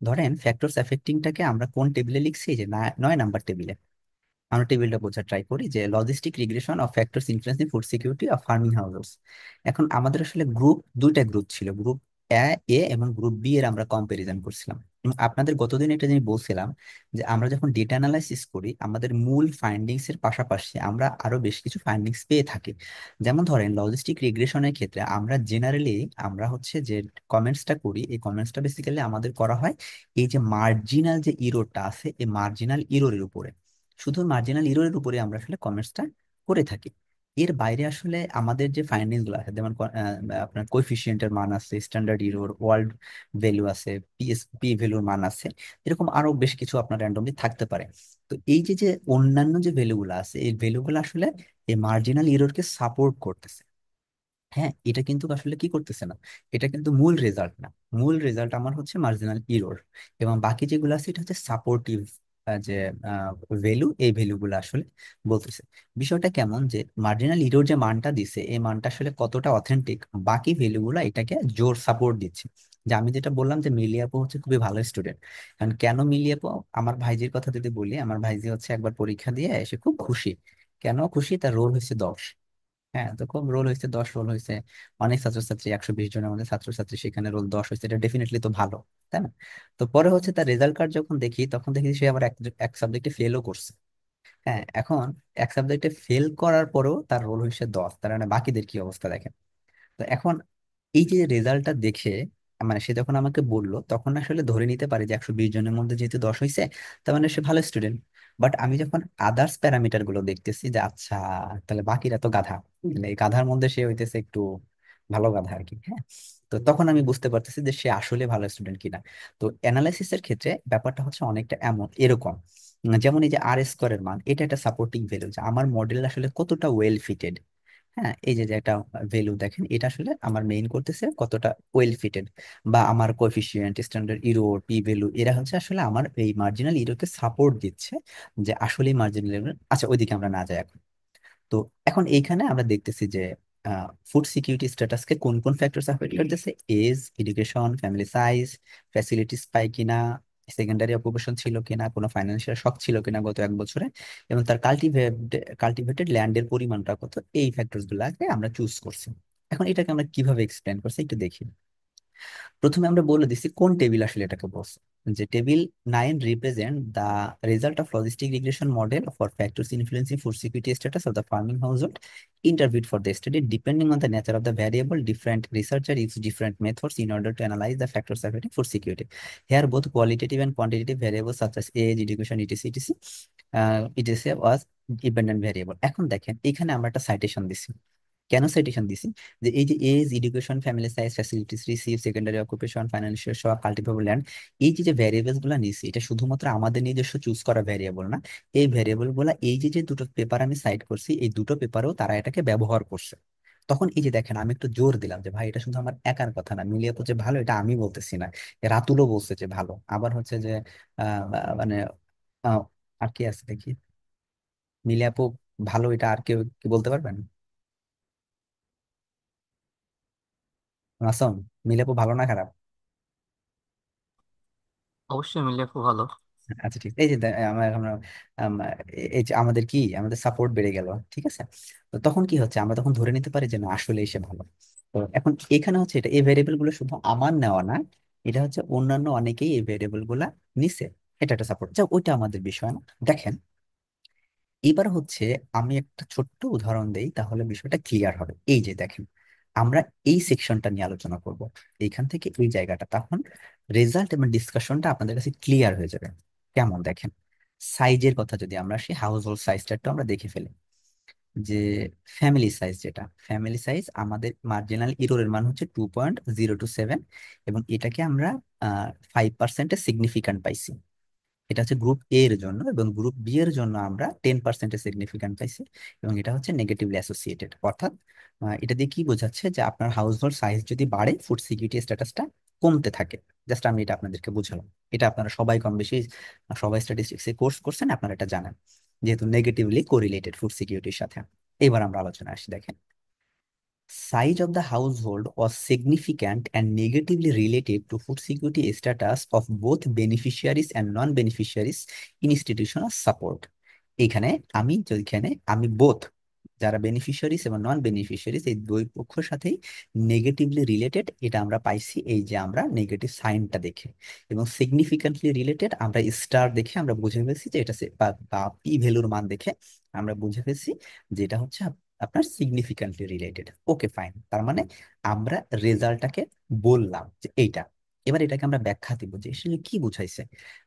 ধরেন ফ্যাক্টরস এফেক্টিংটাকে আমরা কোন টেবিলে লিখছি, যে 9 নাম্বার টেবিলে। আমরা টেবিলটা বোঝার ট্রাই করি, যে logistic regression of factors influencing food security of farming houses. এখন আমাদের আসলে দুইটা গ্রুপ ছিল, গ্রুপ এ এ এবং গ্রুপ বি এর আমরা কম্পারিজন করছিলাম। এবং আপনাদের গতদিন একটা জিনিস বলছিলাম, যে আমরা যখন ডেটা অ্যানালাইসিস করি, আমাদের মূল ফাইন্ডিংস এর পাশাপাশি আমরা আরো বেশ কিছু ফাইন্ডিংস পেয়ে থাকি। যেমন ধরেন লজিস্টিক রিগ্রেশনের ক্ষেত্রে আমরা জেনারেলি আমরা হচ্ছে যে কমেন্টসটা করি, এই কমেন্টসটা বেসিক্যালি আমাদের করা হয় এই যে মার্জিনাল যে ইরোরটা আছে, এই মার্জিনাল ইরোরের উপরে, শুধু মার্জিনাল ইররের উপরে আমরা আসলে কমেন্টসটা করে থাকি। এর বাইরে আসলে আমাদের যে ফাইন্ডিংস গুলো আছে, যেমন আপনার কোএফিসিয়েন্টের মান আছে, স্ট্যান্ডার্ড ইরর, ওয়ার্ল্ড ভ্যালু আছে, পি ভ্যালুর মান আছে, এরকম আরো বেশ কিছু আপনার র্যান্ডমলি থাকতে পারে। তো এই যে যে অন্যান্য যে ভ্যালুগুলো আছে, এই ভ্যালুগুলো আসলে এই মার্জিনাল ইররকে সাপোর্ট করতেছে। হ্যাঁ, এটা কিন্তু আসলে কি করতেছে না, এটা কিন্তু মূল রেজাল্ট না। মূল রেজাল্ট আমার হচ্ছে মার্জিনাল ইরর, এবং বাকি যেগুলো আছে এটা হচ্ছে সাপোর্টিভ যে ভ্যালু, এই ভ্যালুগুলো আসলে বলতেছে। বিষয়টা কেমন, যে মার্জিনাল ইরর যে মানটা দিছে, এই মানটা আসলে কতটা অথেন্টিক, বাকি ভ্যালুগুলো এটাকে জোর সাপোর্ট দিচ্ছে। যে আমি যেটা বললাম, যে মিলিয়াপু হচ্ছে খুবই ভালো স্টুডেন্ট। কারণ কেন মিলিয়াপু, আমার ভাইজির কথা যদি বলি, আমার ভাইজি হচ্ছে একবার পরীক্ষা দিয়ে এসে খুব খুশি। কেন খুশি, তার রোল হয়েছে 10। হ্যাঁ, তো খুব রোল হয়েছে 10, রোল হয়েছে অনেক ছাত্রছাত্রী, 120 জনের মধ্যে ছাত্রছাত্রী, সেখানে রোল 10 হয়েছে, এটা ডেফিনেটলি তো ভালো, তাই না? তো পরে হচ্ছে তার রেজাল্ট কার্ড যখন দেখি, তখন দেখি সে আবার এক এক সাবজেক্টে ফেলও করছে। হ্যাঁ, এখন এক সাবজেক্টে ফেল করার পরেও তার রোল হয়েছে 10, তার মানে বাকিদের কি অবস্থা দেখেন। তো এখন এই যে রেজাল্টটা দেখে, মানে সে যখন আমাকে বললো, তখন আসলে ধরে নিতে পারি যে 120 জনের মধ্যে যেহেতু 10 হয়েছে, তার মানে সে ভালো স্টুডেন্ট। বাট আমি যখন আদার্স প্যারামিটার গুলো দেখতেছি, যে আচ্ছা, তাহলে বাকিরা তো গাধা, মানে এই গাধার মধ্যে সে হইতেছে একটু ভালো গাধা আর কি। হ্যাঁ, তো তখন আমি বুঝতে পারতেছি যে সে আসলে ভালো স্টুডেন্ট কিনা। তো অ্যানালাইসিসের ক্ষেত্রে ব্যাপারটা হচ্ছে অনেকটা এরকম। যেমন এই যে আর স্কোয়ারের মান, এটা একটা সাপোর্টিং ভ্যালু, যে আমার মডেল আসলে কতটা ওয়েল ফিটেড। হ্যাঁ, এই যে যে একটা ভ্যালু দেখেন, এটা আসলে আমার মেইন করতেছে কতটা ওয়েল ফিটেড। বা আমার coefficient, standard error, P value, এরা হচ্ছে আসলে আমার এই মার্জিনাল ইরোকে সাপোর্ট দিচ্ছে, যে আসলে মার্জিনাল। আচ্ছা, ওইদিকে আমরা না যাই এখন। তো এখন এইখানে আমরা দেখতেছি যে ফুড সিকিউরিটি স্ট্যাটাসকে কোন কোন ফ্যাক্টরস এফেক্ট করতেছে: age, education, family size, facilities পাই কিনা, সেকেন্ডারি অকুপেশন ছিল কিনা, কোনো ফাইন্যান্সিয়াল শক ছিল কিনা গত 1 বছরে, এবং তার কাল্টিভেটেড ল্যান্ডের পরিমাণটা কত, এই ফ্যাক্টরস গুলাকে আমরা চুজ করছি। এখন এটাকে আমরা কিভাবে এক্সপ্লেন করছি একটু দেখি। প্রথমে আমরা বলে দিচ্ছি কোন টেবিল আসলে এটাকে বলছে, যে table 9 represent the result of logistic regression model for factors influencing food security status of the farming household interviewed for the study. Depending on the nature of the variable, different researcher use different methods in order to analyze the factors affecting food security. Here both qualitative and quantitative variables such as age, education, etc was dependent variable. এখন দেখেন এখানে আমরা একটা citation দিছি, কেন citation দিছি, যে এই যে age, education, family size, facilities receive, secondary occupation, financial সহ, কাল্টিভেবল ল্যান্ড, এই যে যে ভ্যারিয়েবলস গুলো নিছি, এটা শুধুমাত্র আমাদের নিজস্ব চুজ করা ভ্যারিয়েবল না। এই ভ্যারিয়েবল গুলা, এই যে যে দুটো পেপার আমি সাইড করছি, এই দুটো পেপারেও তারা এটাকে ব্যবহার করছে। তখন এই যে দেখেন, আমি একটু জোর দিলাম যে ভাই এটা শুধু আমার একার কথা না, মিলিয়ে যে ভালো, এটা আমি বলতেছি না, রাতুলও বলছে যে ভালো। আবার হচ্ছে যে মানে আহ, আর কি আছে দেখি, মিলে আপু ভালো, এটা আর কেউ কি বলতে পারবেন? মাসুম, মিলে আপু ভালো না খারাপ? অবশ্যই মিলিয়ে খুব ভালো। আচ্ছা ঠিক, এই যে আমরা আমরা আম, এই যে আমাদের কি, আমাদের সাপোর্ট বেড়ে গেল, ঠিক আছে। তো তখন কি হচ্ছে, আমরা তখন ধরে নিতে পারি যে না, আসলে সে ভালো। তো এখন এখানে হচ্ছে এটা, এই ভেরিয়েবল গুলো শুধু আমার নেওয়া না, এটা হচ্ছে অন্যান্য অনেকেই এই ভেরিয়েবল গুলা নিছে। এটা একটা সাপোর্ট, যা ওইটা আমাদের বিষয় না। দেখেন, এবার হচ্ছে আমি একটা ছোট্ট উদাহরণ দেই, তাহলে বিষয়টা ক্লিয়ার হবে। এই যে দেখেন, আমরা এই সেকশনটা নিয়ে আলোচনা করব, এইখান থেকে এই জায়গাটা, তখন রেজাল্ট এবং ডিসকাশনটা আপনাদের কাছে ক্লিয়ার হয়ে যাবে। কেমন দেখেন, সাইজের কথা যদি আমরা সেই হাউস হোল্ড সাইজটা একটু আমরা দেখে ফেলি, যে ফ্যামিলি সাইজ, যেটা ফ্যামিলি সাইজ আমাদের মার্জিনাল ইরোরের মান হচ্ছে 2.027, এবং এটাকে আমরা 5%-এর সিগনিফিক্যান্ট পাইছি। এটা হচ্ছে গ্রুপ এ এর জন্য, এবং গ্রুপ বি এর জন্য আমরা 10%-এর সিগনিফিক্যান্ট পাইছি। এবং এটা হচ্ছে নেগেটিভলি অ্যাসোসিয়েটেড, অর্থাৎ এটা দিয়ে কি বোঝাচ্ছে, যে আপনার হাউস হোল্ড সাইজ যদি বাড়ে, ফুড সিকিউরিটি স্ট্যাটাসটা কমতে থাকে। জাস্ট আমি এটা আপনাদেরকে বুঝালাম। এটা আপনারা সবাই কম বেশি, সবাই স্ট্যাটিস্টিক্সে কোর্স করছেন, আপনারা এটা জানেন, যেহেতু নেগেটিভলি কোরিলেটেড ফুড সিকিউরিটির সাথে। এবার আমরা আলোচনা আসি, দেখেন, size of the household was significant and negatively related to food security status of both beneficiaries and non-beneficiaries in institutional support. এখানে আমি বোথ, যারা বেনিফিশিয়ারিজ এবং নন বেনিফিশিয়ারিজ, এই দুই পক্ষের সাথেই নেগেটিভলি রিলেটেড, এটা আমরা পাইছি এই যে আমরা নেগেটিভ সাইনটা দেখে। এবং সিগনিফিকেন্টলি রিলেটেড আমরা স্টার দেখে আমরা বুঝে ফেলছি যে এটা বা পি ভ্যালুর মান দেখে আমরা বুঝে ফেলছি যে এটা হচ্ছে আপনার সিগনিফিক্যান্টলি রিলেটেড। ওকে ফাইন, তার মানে আমরা রেজাল্টটাকে বললাম যে এইটা। এবার এটাকে আমরা ব্যাখ্যা দিব যে আসলে কি বুঝাইছে,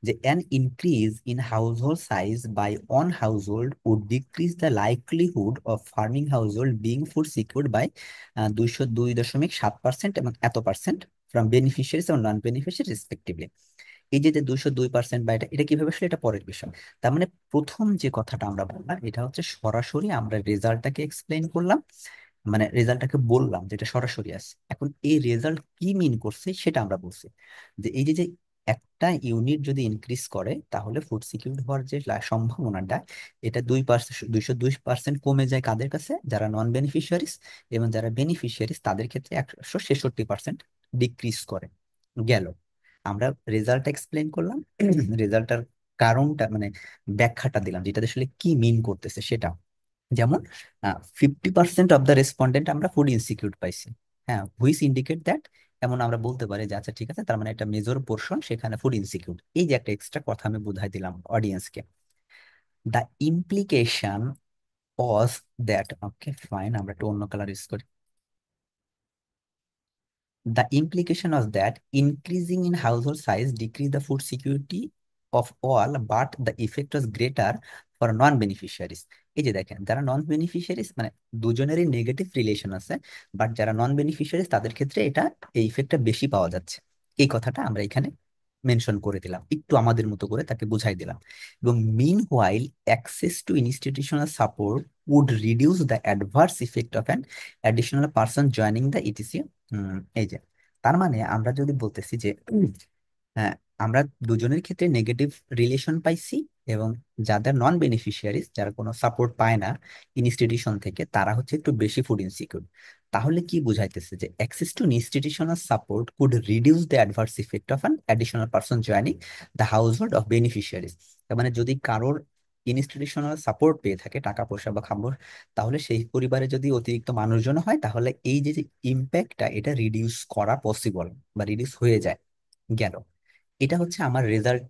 যে an increase in household size by one household would decrease the likelihood of farming household being food secured by 202.7% এবং এত পার্সেন্ট ফ্রম বেনিফিশিয়ারিজ এবং নন বেনিফিশিয়ারি রেসপেক্টিভলি। এই যে যে 202% বা এটা এটা কিভাবে আসলে, এটা পরের বিষয়। তার মানে প্রথম যে কথাটা আমরা বললাম, এটা হচ্ছে সরাসরি আমরা রেজাল্টটাকে এক্সপ্লেইন করলাম, মানে রেজাল্টটাকে বললাম যেটা সরাসরি আছে। এখন এই রেজাল্ট কি মিন করছে সেটা আমরা বলছি, যে এই যে যে একটা ইউনিট যদি ইনক্রিজ করে, তাহলে ফুড সিকিউর হওয়ার যে সম্ভাবনাটা, এটা 202% কমে যায় কাদের কাছে, যারা নন বেনিফিশিয়ারিস, এবং যারা বেনিফিশিয়ারিস তাদের ক্ষেত্রে 166% ডিক্রিজ করে গেল। আমরা রেজাল্ট এক্সপ্লেন করলাম, রেজাল্টটার কারণটা মানে ব্যাখ্যাটা দিলাম, যেটা আসলে কি মিন করতেছে সেটা। যেমন 50% অফ দ্য রেসপন্ডেন্ট আমরা ফুড ইনসিকিউর পাইছি, হ্যাঁ, হুইচ ইন্ডিকেট দ্যাট, এমন আমরা বলতে পারি যে আচ্ছা ঠিক আছে, তার মানে একটা মেজর পোর্শন সেখানে ফুড ইনসিকিউর। এই যে একটা এক্সট্রা কথা আমি বুঝাই দিলাম অডিয়েন্সকে। The implication was that, okay fine, আমরা একটু অন্য কালার ইউজ করি। The implication was that increasing in household size decreased the food security of all, but the effect was greater for non-beneficiaries. এই যে দেখেন, যারা নন বেনিফিশিয়ারিজ, মানে দুজনেরই নেগেটিভ রিলেশন আছে, বাট যারা নন বেনিফিশিয়ারিজ তাদের ক্ষেত্রে এটা, এই ইফেক্টটা বেশি পাওয়া যাচ্ছে। এই কথাটা আমরা এখানে মেনশন করে দিলাম, একটু আমাদের মতো করে তাকে বুঝাই দিলাম। এবং meanwhile access to institutional support would reduce the adverse effect of an additional person joining the ETC. এই যে, তার মানে আমরা যদি বলতেছি যে হ্যাঁ, আমরা দুজনের ক্ষেত্রে নেগেটিভ রিলেশন পাইছি, এবং যাদের নন বেনিফিশিয়ারিজ, যারা কোনো সাপোর্ট পায় না ইনস্টিটিউশন থেকে, তারা হচ্ছে একটু বেশি ফুড ইনসিকিউর। তাহলে কি বুঝাইতেছে, যে access to institutional support could reduce the adverse effect of an additional person joining the house hold of beneficiaries. তার মানে যদি কারোর ইনস্টিটিউশনাল সাপোর্ট পেয়ে থাকে, টাকা পয়সা বা খাবার, তাহলে সেই পরিবারে যদি অতিরিক্ত মানুষজন হয়, তাহলে এই যে যে ইম্প্যাক্টটা, এটা রিডিউস করা পসিবল বা রিডিউস হয়ে যায় গেল। এটা হচ্ছে আমার রেজাল্ট।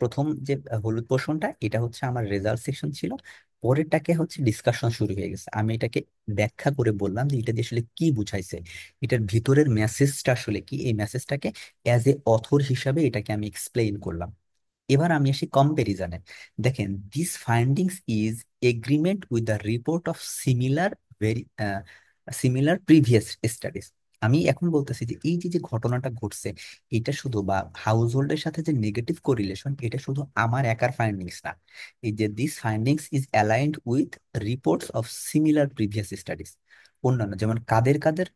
প্রথম যে হলুদ পোর্শনটা, এটা হচ্ছে আমার রেজাল্ট সেকশন ছিল। পরেরটাকে হচ্ছে ডিসকাশন শুরু হয়ে গেছে, আমি এটাকে ব্যাখ্যা করে বললাম যে এটা দিয়ে আসলে কি বুঝাইছে, এটার ভিতরের মেসেজটা আসলে কি, এই মেসেজটাকে অ্যাজ এ অথর হিসাবে এটাকে আমি এক্সপ্লেইন করলাম। এবার আমি আসি কম্পারিজনে। দেখেন, this findings is agreement with the report of similar, very similar previous studies. আমি এখন বলতেছি যে এই যে যে ঘটনাটা ঘটছে, এটা শুধু বা হাউস হোল্ডের সাথে যে নেগেটিভ কোরিলেশন, এটা শুধু আমার একার ফাইন্ডিংস না। এই যে this findings is aligned with reports of similar previous studies. অন্যান্য যেমন কাদের কাদের,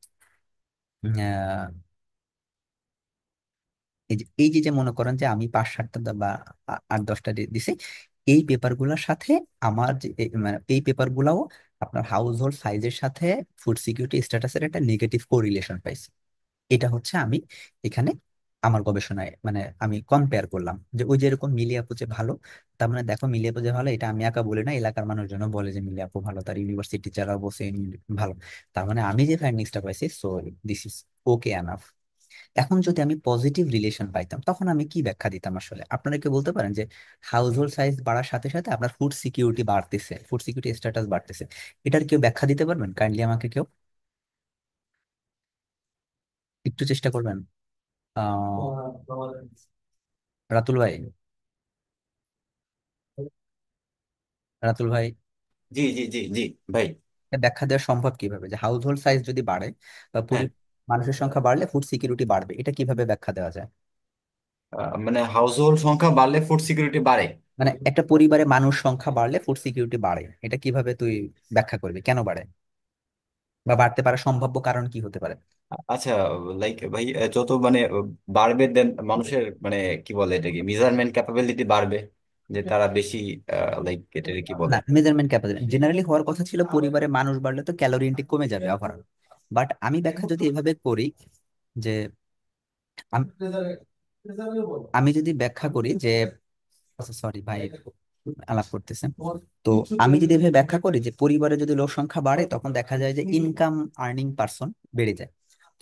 এই যে মনে করেন যে আমি 5-7টা বা 8-10টা দিছি, এই পেপার গুলার সাথে আমার যে মানে এই পেপার গুলাও আপনার হাউস হোল্ড সাইজের সাথে ফুড সিকিউরিটি স্ট্যাটাসের একটা নেগেটিভ কোরিলেশন পাইছি। এটা হচ্ছে আমি এখানে আমার গবেষণায় মানে আমি কম্পেয়ার করলাম যে ওই যে এরকম মিলি আপু যে ভালো, তার মানে দেখো মিলি আপু যে ভালো, এটা আমি একা বলি না, এলাকার মানুষজন বলে যে মিলি আপু ভালো, তার ইউনিভার্সিটি যারা বসে ভালো। তার মানে আমি যে ফাইন্ডিংসটা পাইছি, so this is okay enough. এখন যদি আমি পজিটিভ রিলেশন পাইতাম, তখন আমি কি ব্যাখ্যা দিতাম আসলে? আপনারা কি বলতে পারেন যে হাউস হোল্ড সাইজ বাড়ার সাথে সাথে আপনার ফুড সিকিউরিটি বাড়তেছে, ফুড সিকিউরিটি স্ট্যাটাস বাড়তেছে? এটার কেউ ব্যাখ্যা দিতে পারবেন কাইন্ডলি আমাকে কেউ? একটু চেষ্টা করবেন। রাতুল ভাই, রাতুল ভাই, জি জি জি জি ভাই। এটা ব্যাখ্যা দেওয়া সম্ভব কিভাবে যে হাউস হোল্ড সাইজ যদি বাড়ে বা হ্যাঁ, মানুষের সংখ্যা বাড়লে ফুড সিকিউরিটি বাড়বে? এটা কিভাবে ব্যাখ্যা দেওয়া যায়? মানে হাউস হোল্ড সংখ্যা বাড়লে ফুড সিকিউরিটি বাড়ে। মানে একটা পরিবারে মানুষ সংখ্যা বাড়লে ফুড সিকিউরিটি বাড়ে, এটা কিভাবে তুই ব্যাখ্যা করবি, কেন বাড়ে বা বাড়তে পারে সম্ভাব্য কারণ কি হতে পারে? আচ্ছা, লাইক ভাই, যত মানে বাড়বে দেন মানুষের মানে কি বলে এটাকে মেজারমেন্ট ক্যাপাবিলিটি বাড়বে, যে তারা বেশি লাইক এটাকে কি বলে। না, মেজারমেন্ট ক্যাপাসিটি জেনারেলি হওয়ার কথা ছিল, পরিবারে মানুষ বাড়লে তো ক্যালোরি ইনটেক কমে যাবে ওভারঅল। বাট আমি ব্যাখ্যা যদি এভাবে করি যে আম- আমি যদি ব্যাখ্যা করি যে, সরি ভাই আলাপ করতেছেন, তো আমি যদি এভাবে ব্যাখ্যা করি যে পরিবারে যদি লোক সংখ্যা বাড়ে তখন দেখা যায় যে ইনকাম আর্নিং পার্সন বেড়ে যায়।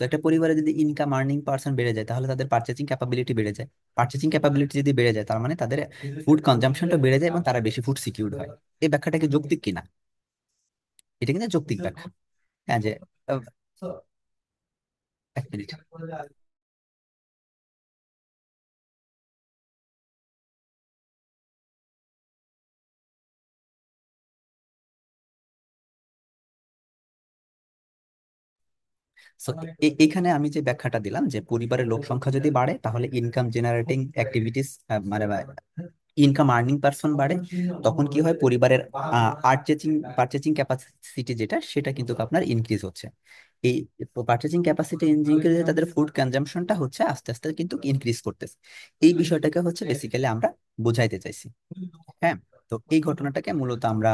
তো একটা পরিবারে যদি ইনকাম আর্নিং পার্সন বেড়ে যায় তাহলে তাদের পার্চেসিং ক্যাপাবিলিটি বেড়ে যায়। পার্চেসিং ক্যাপাবিলিটি যদি বেড়ে যায় তার মানে তাদের ফুড কনজাম্পশনটা বেড়ে যায় এবং তারা বেশি ফুড সিকিউর হয়। এই ব্যাখ্যাটা কি যৌক্তিক কিনা? এটা কিন্তু যৌক্তিক ব্যাখ্যা। হ্যাঁ যে আহ, এক মিনিট। So, এখানে আমি যে ব্যাখ্যাটা দিলাম যে পরিবারের লোক সংখ্যা যদি বাড়ে তাহলে ইনকাম জেনারেটিং অ্যাক্টিভিটিস মানে ইনকাম আর্নিং পার্সন বাড়ে, তখন কি হয় পরিবারের পারচেজিং পারচেজিং ক্যাপাসিটি যেটা সেটা কিন্তু আপনার ইনক্রিজ হচ্ছে। এই পারচেজিং ক্যাপাসিটি ইনক্রিজ, তাদের ফুড কনজাম্পশনটা হচ্ছে আস্তে আস্তে কিন্তু ইনক্রিজ করতেছে। এই বিষয়টাকে হচ্ছে বেসিক্যালি আমরা বোঝাইতে চাইছি। হ্যাঁ, তো এই ঘটনাটাকে মূলত আমরা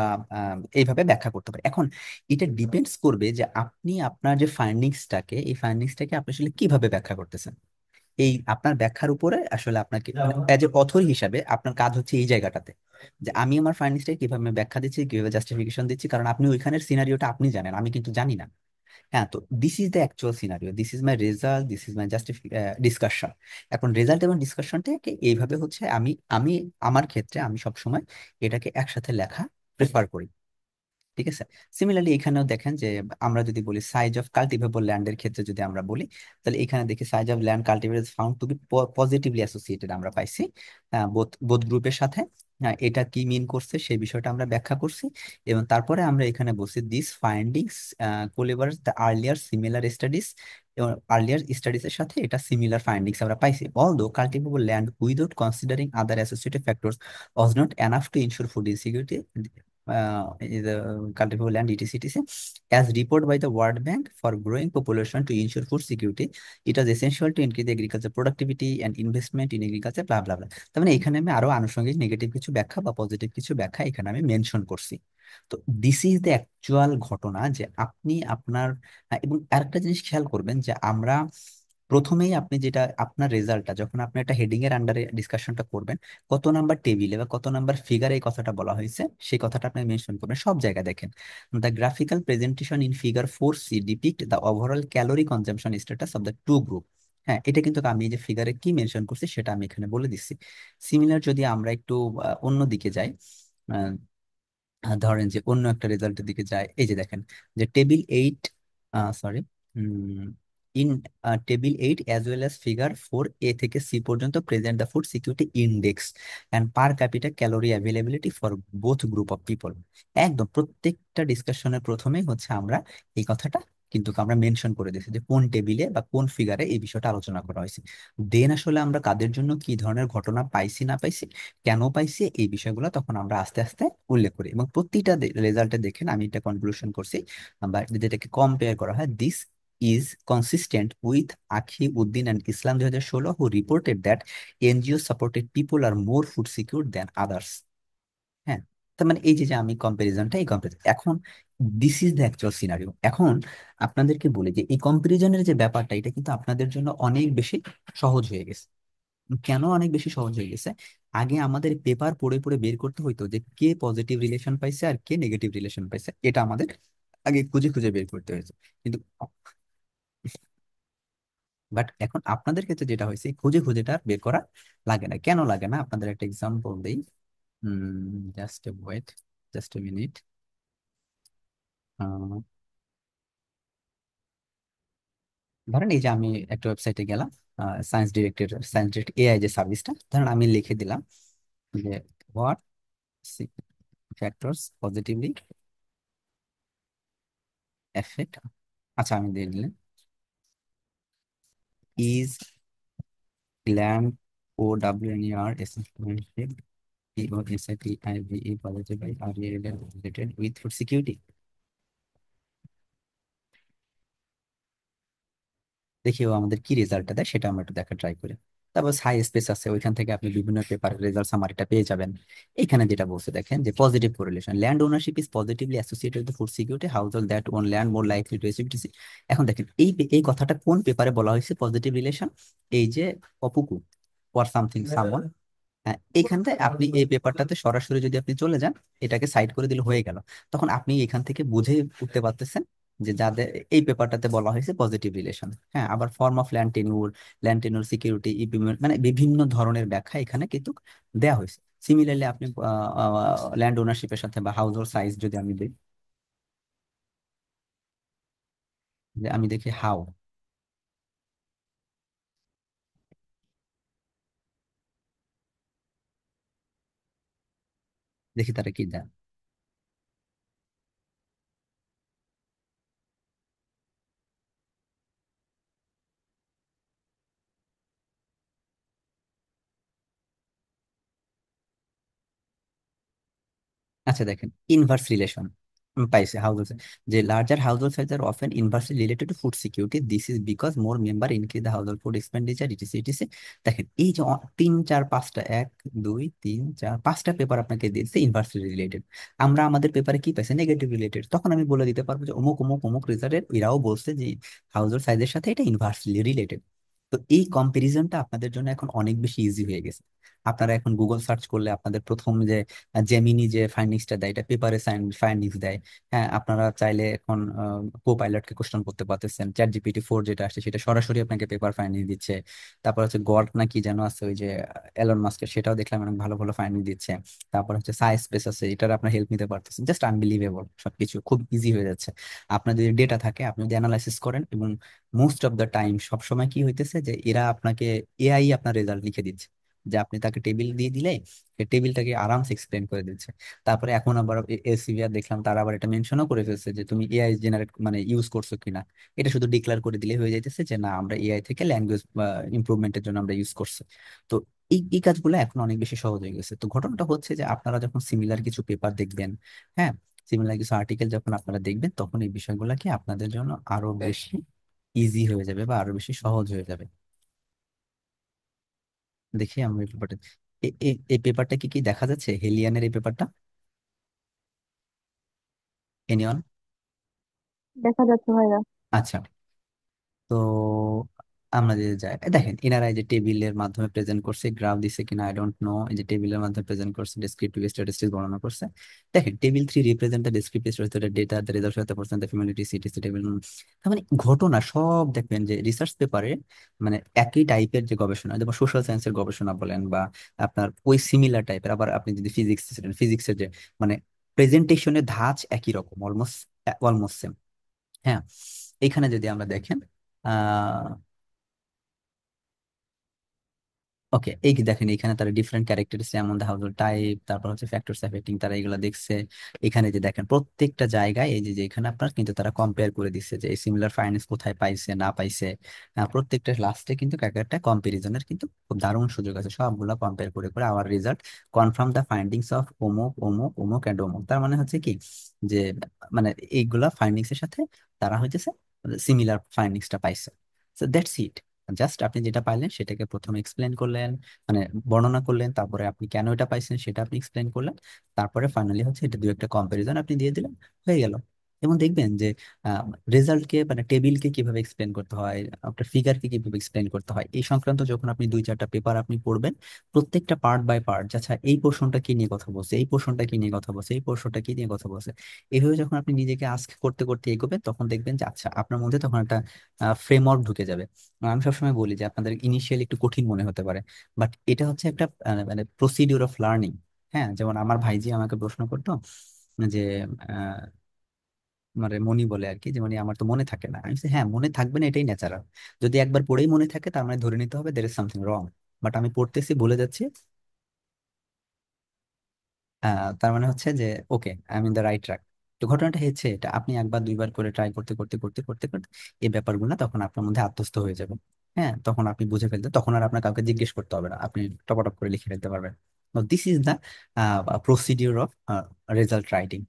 এইভাবে ব্যাখ্যা করতে পারি। এখন এটা ডিপেন্ডস করবে যে আপনি আপনার যে ফাইন্ডিংসটাকে, এই ফাইন্ডিংসটাকে আপনি আসলে কিভাবে ব্যাখ্যা করতেছেন। এই আপনার ব্যাখ্যার উপরে আসলে আপনাকে এজ এ অথর হিসাবে আপনার কাজ হচ্ছে এই জায়গাটাতে, যে আমি আমার ফাইন্ডিংসটাকে কিভাবে ব্যাখ্যা দিচ্ছি, কিভাবে জাস্টিফিকেশন দিচ্ছি, কারণ আপনি ওইখানের সিনারিওটা আপনি জানেন, আমি কিন্তু জানি না। হ্যাঁ, তো this is the actual scenario, this is my result, this is my discussion. এখন রেজাল্ট এবং ডিসকাশনটাকে এইভাবে হচ্ছে আমি আমি আমার ক্ষেত্রে আমি সবসময় এটাকে একসাথে লেখা প্রেফার করি। ঠিক আছে। সিমিলারলি এখানেও দেখেন যে আমরা যদি বলি সাইজ অফ কাল্টিভেবল ল্যান্ডের ক্ষেত্রে যদি আমরা বলি, তাহলে এখানে দেখি size of land cultivated found to be positively associated আমরা পাইছি বোথ বোথ গ্রুপের সাথে। হ্যাঁ, এটা কি মিন করছে সেই বিষয়টা আমরা ব্যাখ্যা করছি। এবং তারপরে আমরা এখানে বলছি this findings corroborates the earlier similar studies, এবং আর্লিয়ার স্টাডিজ এর সাথে এটা সিমিলার ফাইন্ডিংস আমরা পাইছি। Although cultivable land without considering other associated factors was not enough to ensure food insecurity, the cultivable land etc, as reported by the World Bank, for growing population to ensure food security it was essential to increase the agriculture productivity and investment in agriculture blah blah blah। তার মানে এখানে আমি আরো আনুষঙ্গিক negative কিছু ব্যাখ্যা বা positive কিছু ব্যাখ্যা এখানে আমি মেনশন করছি। তো দিস ইজ দ্য অ্যাকচুয়াল ঘটনা যে আপনি আপনার এবং আরেকটা জিনিস খেয়াল করবেন যে আমরা প্রথমেই আপনি যেটা আপনার রেজাল্টটা যখন আপনি একটা হেডিং এর আন্ডারে ডিসকাশনটা করবেন, কত নাম্বার টেবিলে বা কত নাম্বার ফিগারে এই কথাটা বলা হয়েছে সেই কথাটা আপনি মেনশন করবেন। সব জায়গায় দেখেন the graphical presentation in figure 4C depict the overall calorie consumption status of the two group. হ্যাঁ, এটা কিন্তু আমি এই যে ফিগারে কি মেনশন করছি সেটা আমি এখানে বলে দিচ্ছি। সিমিলার যদি আমরা একটু অন্য দিকে যাই, ধরেন যে অন্য একটা রেজাল্টের দিকে যায়, এই যে দেখেন যে table 8, sorry, in table 8 as well as figure 4A থেকে সি পর্যন্ত present the food security index and per capital calorie availability for both group of people. একদম প্রত্যেকটা ডিসকাশনের প্রথমেই হচ্ছে আমরা এই কথাটা কিন্তু আমরা মেনশন করে দিয়েছি যে কোন টেবিলে বা কোন ফিগারে এই বিষয়টা আলোচনা করা হয়েছে। দেন আসলে আমরা কাদের জন্য কি ধরনের ঘটনা পাইছি না পাইছি, কেন পাইছি, এই বিষয়গুলো তখন আমরা আস্তে আস্তে উল্লেখ করি, এবং প্রতিটা রেজাল্টে দেখেন আমি এটা কনক্লুশন করছি, বা যেটাকে কম্পেয়ার করা হয়, this is consistent with Akhi Uddin and Islam 2016, who reported that NGO supported people are more food secure than others. হ্যাঁ, তার মানে এই যে যে আমি কম্পারিজনটা, এই কম্পারিজন এখন this is the actual scenario. এখন আপনাদেরকে বলি যে এই কম্পারিজনের যে ব্যাপারটা, এটা কিন্তু আপনাদের জন্য অনেক বেশি সহজ হয়ে গেছে। কেন অনেক বেশি সহজ হয়ে গেছে? আগে আমাদের পেপার পড়ে পড়ে বের করতে হইতো যে কে পজিটিভ রিলেশন পাইছে আর কে নেগেটিভ রিলেশন পাইছে, এটা আমাদের আগে খুঁজে খুঁজে বের করতে হয়েছে। কিন্তু বাট এখন আপনাদের ক্ষেত্রে যেটা হয়েছে, এই খুঁজে খুঁজেটা আর বের করা লাগে না। কেন লাগে না? আপনাদের একটা এক্সাম্পল দেই। Just wait, just a minute. ধরেন এই যে আমি একটা ওয়েবসাইটে গেলাম, সায়েন্স ডিরেক্ট এআই যে সার্ভিসটা, ধরেন আমি লিখে দিলাম যে হোয়াট ফ্যাক্টরস পজিটিভলি এফেক্ট, আচ্ছা আমি দিয়ে দিলাম is land O W N E R essential E O S I T I V E positive by R E related with food security. দেখি ও আমাদের কি রেজাল্টটা দেয়, সেটা আমরা একটু দেখা ট্রাই করি। তারপর হাই স্পেস আছে, ওইখান থেকে আপনি বিভিন্ন পেপার রেজাল্ট সামারিটা পেয়ে যাবেন। এখানে যেটা বলছে দেখেন যে positive correlation, land ownership is positively associated with food security, household that own land more likely to receive. এখন দেখেন এই কথাটা কোন পেপারে বলা হয়েছে পজিটিভ রিলেশন, এই যে অপুকু ফর সামথিং সামওয়ান। হ্যাঁ, এইখানটায় আপনি এই পেপারটাতে সরাসরি যদি আপনি চলে যান, এটাকে সাইড করে দিলে হয়ে গেল। তখন আপনি এখান থেকে বুঝে উঠতে পারতেছেন যে যাদের এই পেপারটাতে বলা হয়েছে পজিটিভ রিলেশন। হ্যাঁ, আবার form of land tenure security implement, মানে বিভিন্ন ধরনের ব্যাখ্যা এখানে কিন্তু দেয়া হয়েছে। সিমিলারলি আপনি ল্যান্ড ওনারশিপের সাথে বা হাউস হোল্ড সাইজ যদি আমি দিই, যে আমি দেখি হাউ, দেখি তারা কি দেয়। আচ্ছা দেখেন, ইনভার্স রিলেশন পাইছে হাউস, যে larger house size are often inversely related to food security, this is because more member increase the house food expenditure etc etc. দেখেন এই যে তিন চার পাঁচটা, এক দুই তিন চার পাঁচটা পেপার আপনাকে দিয়েছে ইনভার্সলি রিলেটেড। আমরা আমাদের পেপারে কি পাইছি? Negative related. তখন আমি বলে দিতে পারবো যে অমুক অমুক অমুক রেজাল্টের এরাও বলছে যে হাউস সাইজের সাথে এটা ইনভার্সলি রিলেটেড। তো এই কম্পারিজনটা আপনাদের জন্য এখন অনেক বেশি ইজি হয়ে গেছে। আপনারা এখন গুগল সার্চ করলে আপনাদের প্রথম যে জেমিনি যে ফাইন্ডিংসটা দেয়, এটা পেপারে ফাইন্ডিংস দেয়। হ্যাঁ, আপনারা চাইলে এখন কো পাইলটকে কোশ্চেন করতে পারতেছেন, চ্যাট জিপিটি 4 যেটা আসছে সেটা সরাসরি আপনাকে পেপার ফাইন্ডিং দিচ্ছে। তারপর হচ্ছে গর্ক না কি যেন আছে ওই যে এলন মাস্কের, সেটাও দেখলাম অনেক ভালো ভালো ফাইন্ডিং দিচ্ছে। তারপর হচ্ছে সাই স্পেস আছে, এটার আপনার হেল্প নিতে পারতেছেন। জাস্ট আনবিলিভেবল, সবকিছু খুব ইজি হয়ে যাচ্ছে। আপনার যদি ডেটা থাকে, আপনি যদি অ্যানালাইসিস করেন, এবং মোস্ট অফ দ্য টাইম সবসময় কি হইতেছে যে এরা আপনাকে এআই আপনার রেজাল্ট লিখে দিচ্ছে, যে আপনি তাকে টেবিল দিয়ে দিলে এই টেবিলটাকে আরামসে এক্সপ্লেন করে দিচ্ছে। তারপরে এখন আবার এলসিভিআর দেখলাম তারা আবার এটা মেনশনও করে ফেলছে যে তুমি এআই জেনারেট মানে ইউজ করছো কিনা। এটা শুধু ডিক্লেয়ার করে দিলে হয়ে যাইতেছে যে না, আমরা এআই থেকে ল্যাঙ্গুয়েজ ইমপ্রুভমেন্টের জন্য আমরা ইউজ করছি। তো এই কাজগুলো এখন অনেক বেশি সহজ হয়ে গেছে। তো ঘটনাটা হচ্ছে যে আপনারা যখন সিমিলার কিছু পেপার দেখবেন, হ্যাঁ, সিমিলার কিছু আর্টিকেল যখন আপনারা দেখবেন, তখন এই বিষয়গুলোকে আপনাদের জন্য আরো বেশি ইজি হয়ে যাবে বা আরো বেশি সহজ হয়ে যাবে। দেখি আমরা এই পেপারটা, এই পেপারটা কি কি দেখা যাচ্ছে, হেলিয়ানের এই পেপারটা? এনিওয়ান? দেখা যাচ্ছে ভাইয়া। আচ্ছা, তো আমরা যে যাই দেখেন, এনারা এই যে টেবিলের মাধ্যমে প্রেজেন্ট করছে, গ্রাফ দিছে কিনা আই ডোন্ট নো, এই যে টেবিলের মাধ্যমে প্রেজেন্ট করছে, ডেসক্রিপটিভ স্ট্যাটিস্টিক্স বর্ণনা করছে। দেখেন table 3 represent the descriptive statistics data the result of the percent the familiarity CTC table. তার মানে ঘটনা সব দেখবেন যে রিসার্চ পেপারে, মানে একই টাইপের যে গবেষণা, যেমন সোশ্যাল সায়েন্সের গবেষণা বলেন বা আপনার ওই সিমিলার টাইপের, আবার আপনি যদি ফিজিক্সের যে মানে প্রেজেন্টেশনের ধাঁচ একই রকম, অলমোস্ট অলমোস্ট সেম। হ্যাঁ, এখানে যদি আমরা দেখেন, আহ ওকে, এই কি দেখেন এখানে তারা ডিফারেন্ট ক্যারেক্টারিস্টিক যেমন হাউস টাইপ, তারপর হচ্ছে ফ্যাক্টরস এফেক্টিং, তারা এগুলো দেখছে। এখানে যে দেখেন প্রত্যেকটা জায়গায় এই যে যে এখানে আপনার কিন্তু তারা কম্পেয়ার করে দিচ্ছে যে এই সিমিলার ফাইন্যান্স কোথায় পাইছে না পাইছে। প্রত্যেকটা লাস্টে কিন্তু একটা কম্পারিজনের কিন্তু খুব দারুণ সুযোগ আছে, সবগুলা কম্পেয়ার করে করে our result confirm the findings of অমুক অমুক অমুক অ্যান্ড অমুক। তার মানে হচ্ছে কি যে মানে এইগুলা ফাইন্ডিংস এর সাথে তারা হচ্ছে সিমিলার ফাইন্ডিংসটা পাইছে। So that's it. জাস্ট আপনি যেটা পাইলেন সেটাকে প্রথমে এক্সপ্লেন করলেন, মানে বর্ণনা করলেন, তারপরে আপনি কেন এটা পাইছেন সেটা আপনি এক্সপ্লেন করলেন, তারপরে ফাইনালি হচ্ছে এটা দু একটা কম্পারিজন আপনি দিয়ে দিলেন, হয়ে গেল। এবং দেখবেন যে রেজাল্টকে মানে টেবিলকে কিভাবে এক্সপ্লেন করতে হয়, আপনার ফিগারকে কিভাবে এক্সপ্লেন করতে হয় এই সংক্রান্ত যখন আপনি দুই চারটা পেপার আপনি পড়বেন, প্রত্যেকটা পার্ট বাই পার্ট, আচ্ছা এই পোর্শনটা কি নিয়ে কথা বলছে, এই পোর্শনটা কি নিয়ে কথা বলছে, এই পোর্শনটা কি নিয়ে কথা বলছে, এইভাবে যখন আপনি নিজেকে আস্ক করতে করতে এগোবেন তখন দেখবেন যে আচ্ছা আপনার মধ্যে তখন একটা ফ্রেমওয়ার্ক ঢুকে যাবে। আমি সবসময় বলি যে আপনাদের ইনিশিয়ালি একটু কঠিন মনে হতে পারে, বাট এটা হচ্ছে একটা মানে প্রসিডিউর অফ লার্নিং। হ্যাঁ, যেমন আমার ভাইজি আমাকে প্রশ্ন করতো যে আহ, মানে মনি বলে আর কি, যে মানে আমার তো মনে থাকে না। আমি বলছি, হ্যাঁ মনে থাকবে না এটাই ন্যাচারাল, যদি একবার পড়েই মনে থাকে তার মানে ধরে নিতে হবে there is something wrong. But আমি পড়তেছি ভুলে যাচ্ছি, তার মানে হচ্ছে যে okay I am in the right track. তো ঘটনাটা হচ্ছে এটা, আপনি একবার দুইবার করে ট্রাই করতে করতে করতে করতে করতে এই ব্যাপারগুলো তখন আপনার মধ্যে আত্মস্থ হয়ে যাবে। হ্যাঁ, তখন আপনি বুঝে ফেলতে, তখন আর আপনার কাউকে জিজ্ঞেস করতে হবে না, আপনি টপাটপ করে লিখে ফেলতে পারবেন। This is the procedure of result writing.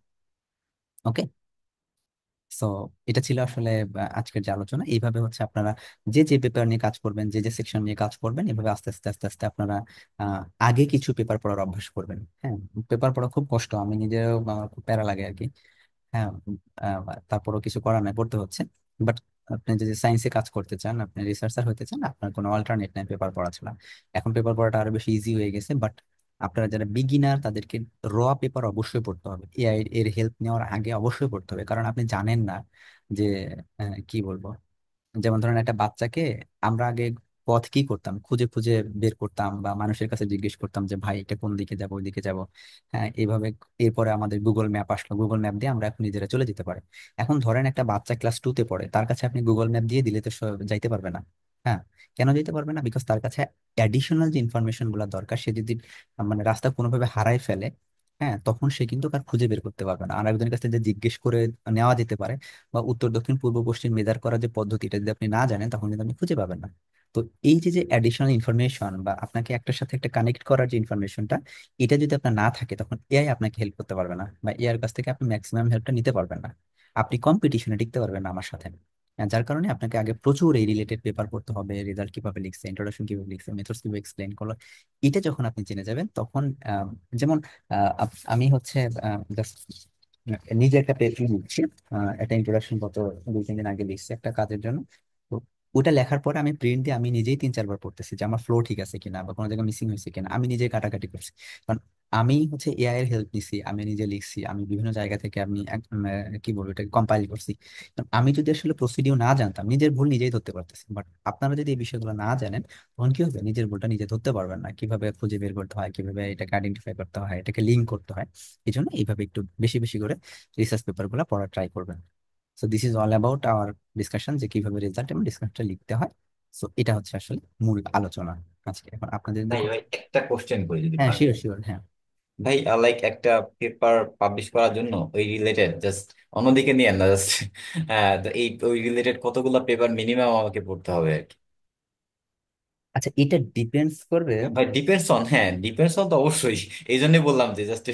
Okay, so এটা ছিল আসলে আজকের যে আলোচনা। এইভাবে হচ্ছে আপনারা যে যে পেপার নিয়ে কাজ করবেন, যে যে সেকশন নিয়ে কাজ করবেন, এভাবে আস্তে আস্তে আস্তে আস্তে আপনারা আগে কিছু পেপার পড়ার অভ্যাস করবেন। হ্যাঁ, পেপার পড়া খুব কষ্ট, আমি নিজেও আমার খুব প্যারা লাগে আর কি। হ্যাঁ, তারপরও কিছু করার নাই, পড়তে হচ্ছে। বাট আপনি যদি সায়েন্সে কাজ করতে চান, আপনি রিসার্চার হতে চান, আপনার কোনো অল্টারনেট নাই পেপার পড়া ছাড়া। এখন পেপার পড়াটা আরো বেশি ইজি হয়ে গেছে, বাট আপনারা যারা বিগিনার তাদেরকে র পেপার অবশ্যই পড়তে হবে, এআই এর হেল্প নেওয়ার আগে অবশ্যই পড়তে হবে, কারণ আপনি জানেন না যে কি বলবো, যেমন ধরেন একটা বাচ্চাকে আমরা আগে পথ কি করতাম, খুঁজে খুঁজে বের করতাম বা মানুষের কাছে জিজ্ঞেস করতাম যে ভাই এটা কোন দিকে যাবো, ওই দিকে যাবো। হ্যাঁ, এইভাবে এরপরে আমাদের গুগল ম্যাপ আসলো, গুগল ম্যাপ দিয়ে আমরা এখন নিজেরা চলে যেতে পারি। এখন ধরেন একটা বাচ্চা ক্লাস 2-তে পড়ে, তার কাছে আপনি গুগল ম্যাপ দিয়ে দিলে তো যাইতে পারবে না। হ্যাঁ, কেন যেতে পারবে না? বিকজ তার কাছে অ্যাডিশনাল যে ইনফরমেশন গুলো দরকার, সে যদি মানে রাস্তা কোনোভাবে হারায় ফেলে, হ্যাঁ তখন সে কিন্তু আর খুঁজে বের করতে পারবে না। আর একজনের কাছে যে জিজ্ঞেস করে নেওয়া যেতে পারে, বা উত্তর দক্ষিণ পূর্ব পশ্চিম মেজার করার যে পদ্ধতিটা যদি আপনি না জানেন তখন কিন্তু আপনি খুঁজে পাবেন না। তো এই যে যে অ্যাডিশনাল ইনফরমেশন বা আপনাকে একটার সাথে একটা কানেক্ট করার যে ইনফরমেশনটা, এটা যদি আপনার না থাকে তখন এআই আপনাকে হেল্প করতে পারবে না, বা এআই এর কাছ থেকে আপনি ম্যাক্সিমাম হেল্পটা নিতে পারবেন না। আপনি কম্পিটিশনে টিকতে পারবেন না আমার সাথে। যার কারণে আপনাকে আগে প্রচুর এই রিলেটেড পেপার পড়তে হবে, রেজাল্ট কিভাবে লিখছে, ইন্ট্রোডাকশন কিভাবে লিখছে, মেথডস কিভাবে এক্সপ্লেইন করলো। এটা যখন আপনি জেনে যাবেন তখন যেমন আমি হচ্ছে জাস্ট নিজে একটা পেপার লিখছি, একটা ইন্ট্রোডাকশন গত 2-3 দিন আগে লিখছি একটা কাজের জন্য। তো ওটা লেখার পরে আমি প্রিন্ট দিয়ে আমি নিজেই 3-4 বার পড়তেছি যে আমার ফ্লো ঠিক আছে কিনা বা কোনো জায়গায় মিসিং হয়েছে কিনা, আমি নিজে কাটাকাটি করছি। কারণ আমি হচ্ছে এআই এর হেল্প নিছি, আমি নিজে লিখছি, আমি বিভিন্ন জায়গা থেকে আমি কি বলবো এটাকে কম্পাইল করছি। কারণ আমি যদি আসলে প্রসিডিও না জানতাম, নিজের ভুল নিজেই ধরতে পারতেছি, বাট আপনারা যদি এই বিষয়গুলো না জানেন তখন কি হবে, নিজের ভুলটা নিজে ধরতে পারবেন না, কিভাবে খুঁজে বের করতে হয়, কিভাবে এটাকে আইডেন্টিফাই করতে হয়, এটাকে লিঙ্ক করতে হয়। এই জন্য এইভাবে একটু বেশি বেশি করে রিসার্চ পেপার গুলো পড়ার ট্রাই করবেন। So this is all about our discussion, যে কিভাবে রেজাল্ট এবং ডিসকাশনটা লিখতে হয়। সো এটা হচ্ছে আসলে মূল আলোচনা আজকে। এখন আপনাদের ভাই দেখুন। ভাই একটা কোশ্চেন করি যদি হ্যাঁ, পারেন। শিওর শিওর, হ্যাঁ। ভাই লাইক একটা পেপার পাবলিশ করার জন্য ওই রিলেটেড জাস্ট অন্যদিকে নিয়ে না জাস্ট তো এই ওই রিলেটেড কতগুলো পেপার মিনিমাম আমাকে পড়তে হবে আর কি? আচ্ছা, এটা ডিপেন্ডস করবে। ভাই ডিপেন্ডস অন, হ্যাঁ ডিপেন্ডস অন তো অবশ্যই, এই জন্যই বললাম যে জাস্ট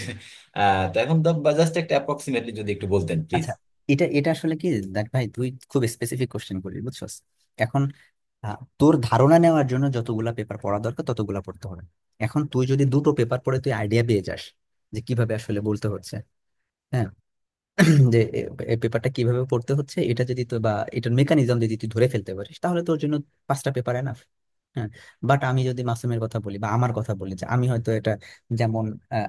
তো এখন তো জাস্ট একটা অ্যাপ্রক্সিমেটলি যদি একটু বলতেন প্লিজ। আচ্ছা, এটা এটা আসলে কি, দেখ ভাই তুই খুব স্পেসিফিক কোশ্চেন করিস, বুঝছস। এখন তোর ধারণা নেওয়ার জন্য যতগুলা পেপার পড়া দরকার ততগুলা পড়তে হবে। এখন তুই যদি দুটো পেপার পড়ে তুই আইডিয়া পেয়ে যাস যে কিভাবে আসলে বলতে হচ্ছে, হ্যাঁ, যে এই পেপারটা কিভাবে পড়তে হচ্ছে, এটা যদি তো বা এটার মেকানিজম যদি তুই ধরে ফেলতে পারিস তাহলে তোর জন্য 5টা পেপার এনাফ। হ্যাঁ, বাট আমি যদি মাসুমের কথা বলি বা আমার কথা বলি, যে আমি হয়তো এটা, যেমন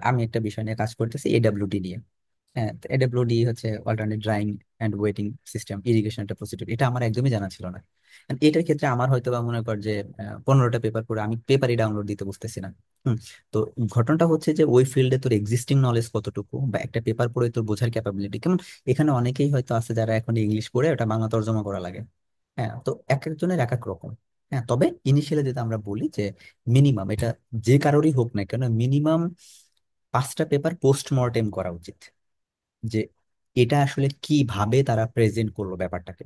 আমি একটা বিষয় নিয়ে কাজ করতেছি এডাব্লিউডি নিয়ে। হ্যাঁ, এডাব্লিউডি হচ্ছে alternate drying and wetting system irrigation একটা প্রসিডিউর, এটা আমার একদমই জানা ছিল না। And এটার ক্ষেত্রে আমার হয়তো বা মনে কর যে 15টা পেপার পড়ে আমি পেপারই ডাউনলোড দিতে বুঝতেছি না। হুম, তো ঘটনাটা হচ্ছে যে ওই ফিল্ডে তোর এক্সিস্টিং নলেজ কতটুকু বা একটা পেপার পড়ে তোর বোঝার ক্যাপাবিলিটি কেমন। এখানে অনেকেই হয়তো আছে যারা এখন ইংলিশ পড়ে ওটা বাংলা তর্জমা করা লাগে। হ্যাঁ, তো এক একজনের এক এক রকম। হ্যাঁ, তবে ইনিশিয়ালি যদি আমরা বলি যে মিনিমাম এটা যে কারোরই হোক না কেন, মিনিমাম 5টা পেপার পোস্টমর্টেম করা উচিত, যে এটা আসলে কিভাবে তারা প্রেজেন্ট করলো ব্যাপারটাকে।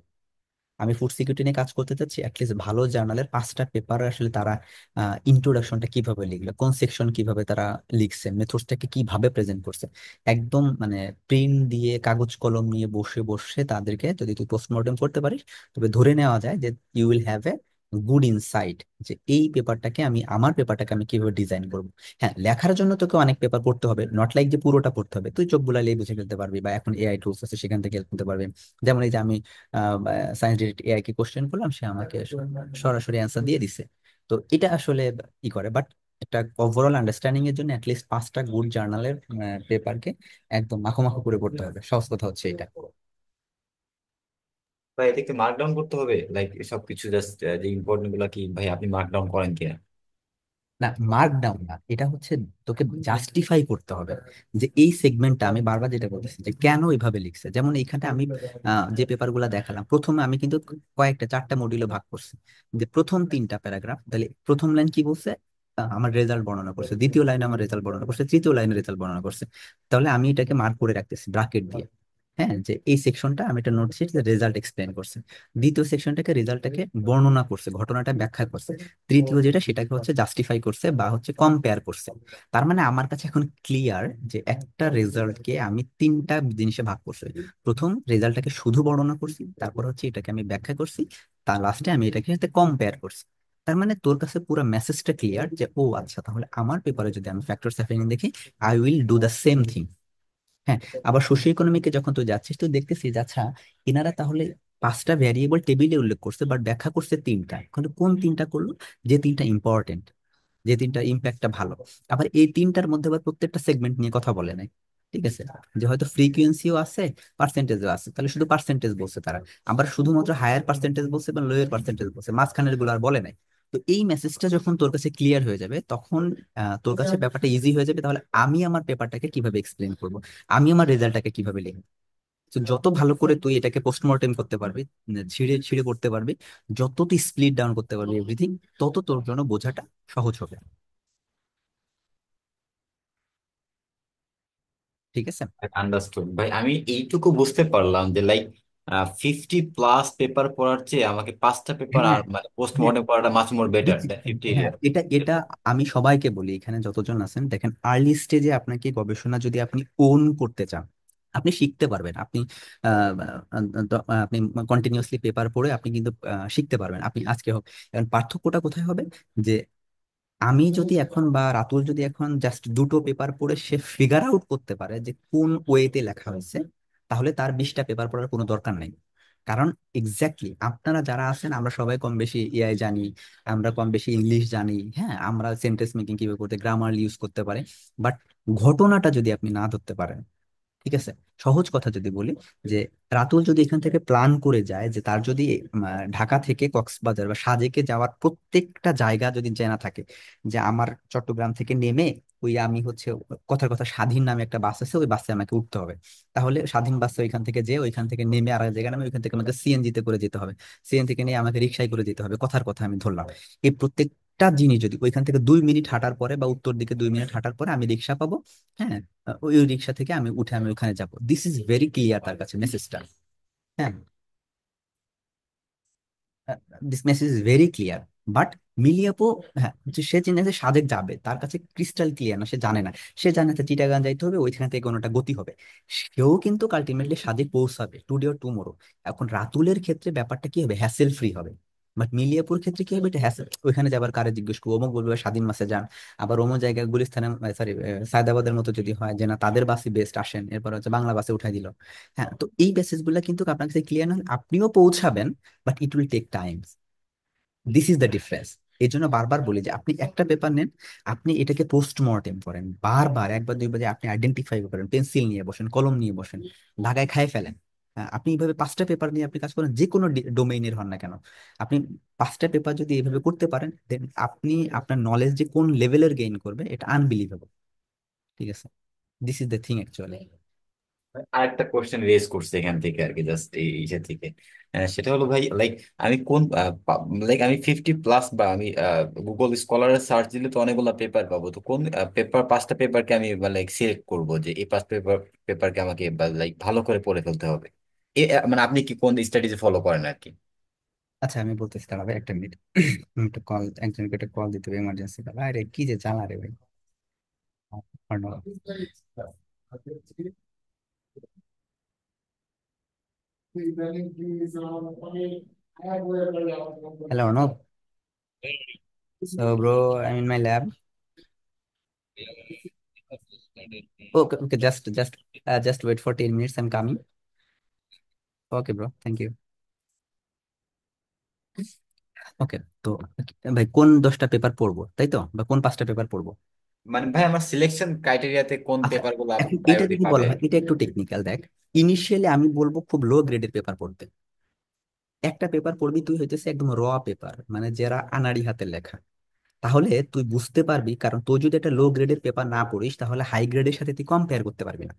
আমি ফুড সিকিউরিটি নিয়ে কাজ করতে চাচ্ছি, অ্যাটলিস্ট ভালো জার্নালের 5টা পেপার আসলে তারা ইন্ট্রোডাকশনটা কিভাবে লিখলো, কোন সেকশন কিভাবে তারা লিখছে, মেথডসটাকে কিভাবে প্রেজেন্ট করছে, একদম মানে প্রিন্ট দিয়ে কাগজ কলম নিয়ে বসে বসে তাদেরকে যদি তুই পোস্টমর্টেম করতে পারিস, তবে ধরে নেওয়া যায় যে you will have a good insight যে এই পেপারটাকে আমি, আমার পেপারটাকে আমি কিভাবে ডিজাইন করবো। হ্যাঁ, লেখার জন্য তোকে অনেক পেপার পড়তে হবে, নট লাইক যে পুরোটা পড়তে হবে, তুই চোখ বুলালেই বুঝে ফেলতে পারবি, বা এখন এআই টুলস আছে সেখান থেকে help নিতে পারবি। যেমন এই যে আমি সায়েন্স রিলেটেড এআই কে কোশ্চেন করলাম, সে আমাকে সরাসরি অ্যান্সার দিয়ে দিছে। তো এটা আসলে ই করে, বাট একটা ওভারঅল আন্ডারস্ট্যান্ডিং এর জন্য অ্যাটলিস্ট 5টা গুড জার্নালের পেপারকে একদম মাখো মাখো করে পড়তে হবে, সহজ কথা হচ্ছে এটা। ভাই এটাকে মার্ক ডাউন করতে হবে, লাইক সবকিছু জাস্ট যে ইম্পর্টেন্ট গুলা কি ভাই আপনি মার্ক ডাউন করেন কিনা? না, মার্ক ডাউন না, এটা হচ্ছে তোকে জাস্টিফাই করতে হবে যে এই সেগমেন্টটা, আমি বারবার যেটা বলতেছি যে কেন এইভাবে লিখছে। যেমন এইখানে আমি যে পেপারগুলো দেখালাম, প্রথমে আমি কিন্তু কয়েকটা 4টা মডিউলে ভাগ করছি। যে প্রথম 3টা প্যারাগ্রাফ, তাহলে প্রথম লাইন কি বলছে, আমার রেজাল্ট বর্ণনা করছে, দ্বিতীয় লাইনে আমার রেজাল্ট বর্ণনা করছে, তৃতীয় লাইনে রেজাল্ট বর্ণনা করছে। তাহলে আমি এটাকে মার্ক করে রাখতেছি ব্রাকেট দিয়ে। হ্যাঁ, যে এই সেকশনটা আমি এটা নোট শিট রেজাল্ট এক্সপ্লেন করছে, দ্বিতীয় সেকশনটাকে রেজাল্টটাকে বর্ণনা করছে, ঘটনাটা ব্যাখ্যা করছে, তৃতীয় যেটা সেটাকে হচ্ছে জাস্টিফাই করছে বা হচ্ছে কম্পেয়ার করছে। তার মানে আমার কাছে এখন ক্লিয়ার যে একটা রেজাল্টকে আমি 3টা জিনিসে ভাগ করছি। প্রথম রেজাল্টটাকে শুধু বর্ণনা করছি, তারপর হচ্ছে এটাকে আমি ব্যাখ্যা করছি, তার লাস্টে আমি এটাকে সাথে কম্পেয়ার করছি। তার মানে তোর কাছে পুরো মেসেজটা ক্লিয়ার যে ও আচ্ছা, তাহলে আমার পেপারে যদি আমি ফ্যাক্টরস অ্যাফাইনিং দেখি, I will do the same thing. হ্যাঁ, আবার সোশিও ইকোনমিকে যখন তুই যাচ্ছিস, তুই দেখতেছিস যে আচ্ছা, এনারা তাহলে 5টা ভ্যারিয়েবল টেবিলে উল্লেখ করছে, বাট ব্যাখ্যা করছে 3টা, কিন্তু কোন 3টা করলো, যে 3টা ইম্পর্টেন্ট, যে 3টা ইম্প্যাক্টটা ভালো। আবার এই 3টার মধ্যে আবার প্রত্যেকটা সেগমেন্ট নিয়ে কথা বলে নাই, ঠিক আছে, যে হয়তো ফ্রিকুয়েন্সিও আছে, পার্সেন্টেজও আছে, তাহলে শুধু পার্সেন্টেজ বলছে তারা, আবার শুধুমাত্র হায়ার পার্সেন্টেজ বলছে বা লোয়ের পার্সেন্টেজ বলছে, মাঝখানের গুলো আর বলে নাই। তো এই মেসেজটা যখন তোর কাছে ক্লিয়ার হয়ে যাবে, তখন তোর কাছে ব্যাপারটা ইজি হয়ে যাবে, তাহলে আমি আমার পেপারটাকে কিভাবে এক্সপ্লেন করব, আমি আমার রেজাল্টটাকে কিভাবে লিখবো। তো যত ভালো করে তুই এটাকে পোস্টমর্টেম করতে পারবি, ছিঁড়ে ছিঁড়ে করতে পারবি, যত তুই স্প্লিট ডাউন করতে পারবি এভরিথিং, তত তোর জন্য বোঝাটা সহজ হবে। ঠিক আছে। আন্ডারস্টুড ভাই, আমি এইটুকু বুঝতে পারলাম যে লাইক 50+ পেপার পড়ার চেয়ে আমাকে 5টা পেপার আর হ্যাঁ, মানে হ্যাঁ, পোস্টমর্টেম পড়াটা মাছ মোর বেটার দেখি, দ্যান 50। হ্যাঁ, এটা এটা আমি সবাইকে বলি, এখানে যতজন আছেন দেখেন, আর্লি স্টেজে আপনাকে গবেষণা যদি আপনি ওন করতে চান, আপনি শিখতে পারবেন, আপনি আহ, আপনি কন্টিনিউয়াসলি পেপার পড়ে আপনি কিন্তু শিখতে পারবেন, আপনি আজকে হোক। এখন পার্থক্যটা কোথায় হবে, যে আমি যদি এখন বা রাতুল যদি এখন জাস্ট দুটো পেপার পড়ে সে ফিগার আউট করতে পারে যে কোন ওয়েতে লেখা হয়েছে, তাহলে তার 20টা পেপার পড়ার কোনো দরকার নেই। কারণ এক্স্যাক্টলি আপনারা যারা আছেন, আমরা সবাই কম বেশি এআই জানি, আমরা কম বেশি ইংলিশ জানি, হ্যাঁ, আমরা সেন্টেন্স মেকিং কিভাবে করতে, গ্রামার ইউজ করতে পারে, বাট ঘটনাটা যদি আপনি না ধরতে পারেন, ঠিক আছে, সহজ কথা যদি বলি, যে রাতুল যদি এখান থেকে প্ল্যান করে যায় যে তার যদি ঢাকা থেকে কক্সবাজার বা সাজেকে যাওয়ার প্রত্যেকটা জায়গা যদি জানা থাকে, যে আমার চট্টগ্রাম থেকে নেমে ওই আমি হচ্ছে, কথার কথা স্বাধীন নামে একটা বাস আছে, ওই বাসে আমাকে উঠতে হবে, তাহলে স্বাধীন বাসে ওইখান থেকে যে ওইখান থেকে নেমে আর এক জায়গায় নামে, ওইখান থেকে আমাকে সিএনজি তে করে যেতে হবে, সিএন থেকে নিয়ে আমাকে রিক্সায় করে যেতে হবে, কথার কথা আমি ধরলাম। এই প্রত্যেকটা জিনিস যদি ওইখান থেকে 2 মিনিট হাঁটার পরে বা উত্তর দিকে 2 মিনিট হাঁটার পরে আমি রিক্সা পাবো, হ্যাঁ, ওই রিক্সা থেকে আমি উঠে আমি ওখানে যাব, দিস ইজ ভেরি ক্লিয়ার তার কাছে মেসেজটা। হ্যাঁ, this message is very clear. But মিলিয়াপো, হ্যাঁ, যে সে চিন্তা যে সাজেক যাবে, তার কাছে ক্রিস্টাল ক্লিয়ার না, সে জানে না, সে জানে যে চিটাগাং যাইতে হবে, ওইখান থেকে কোনোটা গতি হবে, সেও কিন্তু আলটিমেটলি সাজেক পৌঁছাবে টুডে অর টুমোরো। এখন রাতুলের ক্ষেত্রে ব্যাপারটা কি হবে, হ্যাসেল ফ্রি হবে, বাট মিলিয়াপুর ক্ষেত্রে কি হবে, এটা হ্যাসেল, ওইখানে যাবার কারে জিজ্ঞেস করবো, অমুক বলবে স্বাধীন মাসে যান, আবার অমুক জায়গায় গুলিস্তানে, সরি সায়দাবাদের মতো যদি হয় যে না তাদের বাসই বেস্ট, আসেন, এরপর হচ্ছে বাংলা বাসে উঠাই দিল। হ্যাঁ, তো এই মেসেজ গুলা কিন্তু আপনার কাছে ক্লিয়ার না হলে আপনিও পৌঁছাবেন, but it will take time. This is the difference. এই জন্য বারবার বলি যে আপনি একটা পেপার নেন, আপনি এটাকে পোস্টমর্টেম করেন, বারবার একবার দুইবার, যে আপনি আইডেন্টিফাই করেন, পেন্সিল নিয়ে বসেন, কলম নিয়ে বসেন, দাগায় খায় ফেলেন। আপনি এইভাবে 5টা পেপার নিয়ে আপনি কাজ করেন, যে কোনো ডোমেইনের হন না কেন, আপনি 5টা পেপার যদি এইভাবে করতে পারেন, দেন আপনি আপনার নলেজ যে কোন লেভেলের গেইন করবে, এটা আনবিলিভেবল। ঠিক আছে, this is the thing actually. আরেকটা কোশ্চেন রেজ করছে এখান থেকে আর কি, জাস্ট এই ইসে থেকে। সেটা হলো ভাই, লাইক আমি কোন লাইক আমি 50 প্লাস, বা আমি গুগল স্কলারে সার্চ দিলে তো অনেকগুলো পেপার পাবো, তো কোন পেপার, 5টা পেপারকে আমি লাইক সিলেক্ট করবো যে এই 5 পেপারকে আমাকে লাইক ভালো করে পড়ে ফেলতে হবে? মানে আপনি কি কোন স্ট্র্যাটেজি ফলো করেন আর কি? আচ্ছা আমি বলতেছি, দাঁড়াবে একটা মিনিট। একটা কল, একজনকে একটা কল দিতে হবে এমার্জেন্সি। আরে কি যে জ্বালা রে ভাই। Hello Arnab. So bro, I'm in my lab. Okay, okay, just wait for 10 minutes. I'm coming. Okay, bro. Thank you. ওকে, তো ভাই কোন 10টা পেপার পড়বো তাই তো, বা কোন 5টা পেপার পড়বো? মানে ভাই আমার সিলেকশন ক্রাইটেরিয়াতে কোন আচ্ছা, পেপার গুলো এখন এটা প্রায়োরিটি যদি পাবে বলা আর হয়, কি? এটা একটু টেকনিক্যাল দেখ। ইনিশিয়ালি আমি বলবো খুব লো গ্রেডের পেপার পড়তে। একটা পেপার পড়বি তুই হইতেছে একদম র পেপার, মানে যারা আনাড়ি হাতে লেখা। তাহলে তুই বুঝতে পারবি, কারণ তুই যদি একটা লো গ্রেডের পেপার না পড়িস তাহলে হাই গ্রেডের সাথে তুই কম্পেয়ার করতে পারবি না।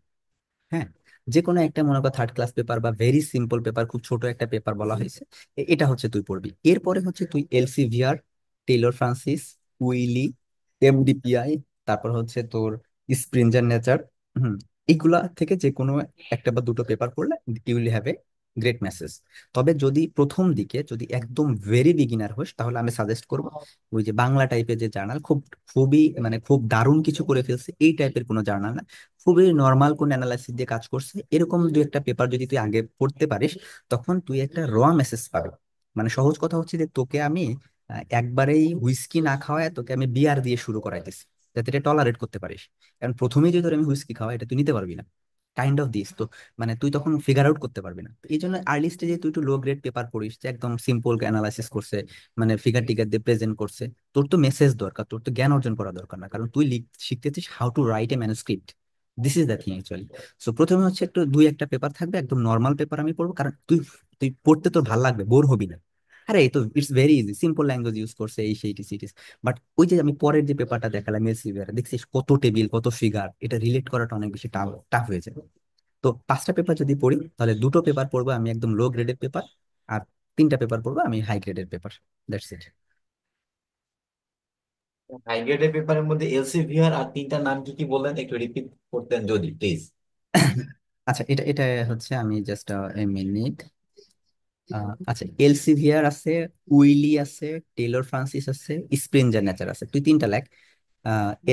হ্যাঁ, যে কোনো একটা মনে কর থার্ড ক্লাস পেপার বা ভেরি সিম্পল পেপার, খুব ছোট একটা পেপার বলা হয়েছে, এটা হচ্ছে তুই পড়বি। এরপরে হচ্ছে তুই এলসিভিআর, টেইলর ফ্রান্সিস, উইলি, এমডিপিআই, তারপর হচ্ছে তোর স্প্রিঞ্জার নেচার, হুম, এইগুলা থেকে যে কোনো একটা বা দুটো পেপার পড়লে you will have a great message. তবে যদি প্রথম দিকে যদি একদম ভেরি বিগিনার হোস, তাহলে আমি সাজেস্ট করবো ওই যে বাংলা টাইপের যে জার্নাল, খুবই মানে খুব দারুণ কিছু করে ফেলছে এই টাইপের কোনো জার্নাল না, খুবই নর্মাল কোন অ্যানালাইসিস দিয়ে কাজ করছে এরকম দু একটা পেপার যদি তুই আগে পড়তে পারিস, তখন তুই একটা র মেসেজ পাবি। মানে সহজ কথা হচ্ছে যে তোকে আমি একবারেই হুইস্কি না খাওয়ায় তোকে আমি বিয়ার দিয়ে শুরু করাইতেছি, যাতে এটা টলারেট করতে পারিস। কারণ প্রথমেই যদি তোর আমি হুইস্কি খাওয়া, এটা তুই নিতে পারবি না। কাইন্ড অফ দিস তো, মানে তুই তখন ফিগার আউট করতে পারবি না। তো এই জন্য আর্লি স্টেজে তুই একটু লো গ্রেড পেপার পড়িস, যে একদম সিম্পল অ্যানালাইসিস করছে, মানে ফিগার টিগার দিয়ে প্রেজেন্ট করছে। তোর তো মেসেজ দরকার, তোর তো জ্ঞান অর্জন করা দরকার না, কারণ তুই শিখতেছিস how to write a manuscript. This is the thing actually. So প্রথমে হচ্ছে একটু দুই একটা পেপার থাকবে একদম নর্মাল পেপার আমি পড়বো, কারণ তুই তুই পড়তে তোর ভালো লাগবে, বোর হবি না। আরে এই তো it's very easy, simple language use করছে, এই সেই টিস। বাট ওই যে আমি পরের যে পেপারটা দেখালাম এলসিভিআর, দেখছিস কত টেবিল কত ফিগার, এটা রিলেট করাটা অনেক বেশি টাফ টাফ হয়ে যাবে। তো 5টা পেপার যদি পড়ি, তাহলে দুটো পেপার পড়বো আমি একদম লো গ্রেডের পেপার, আর 3টা পেপার পড়বো আমি হাই গ্রেডের পেপার। That's it. হাই গ্রেডের পেপারের মধ্যে এলসিভিআর আর তিনটা নাম কি কি বললেন, একটু রিপিট করতেন যদি প্লিজ। আচ্ছা, এটা এটা হচ্ছে আমি জাস্ট মিনিট। আচ্ছা, এলসিভিআর আছে, উইলি আছে, টেলর ফ্রান্সিস আছে, স্প্রিঞ্জার নেচার আছে। তুই 3টা লেখ,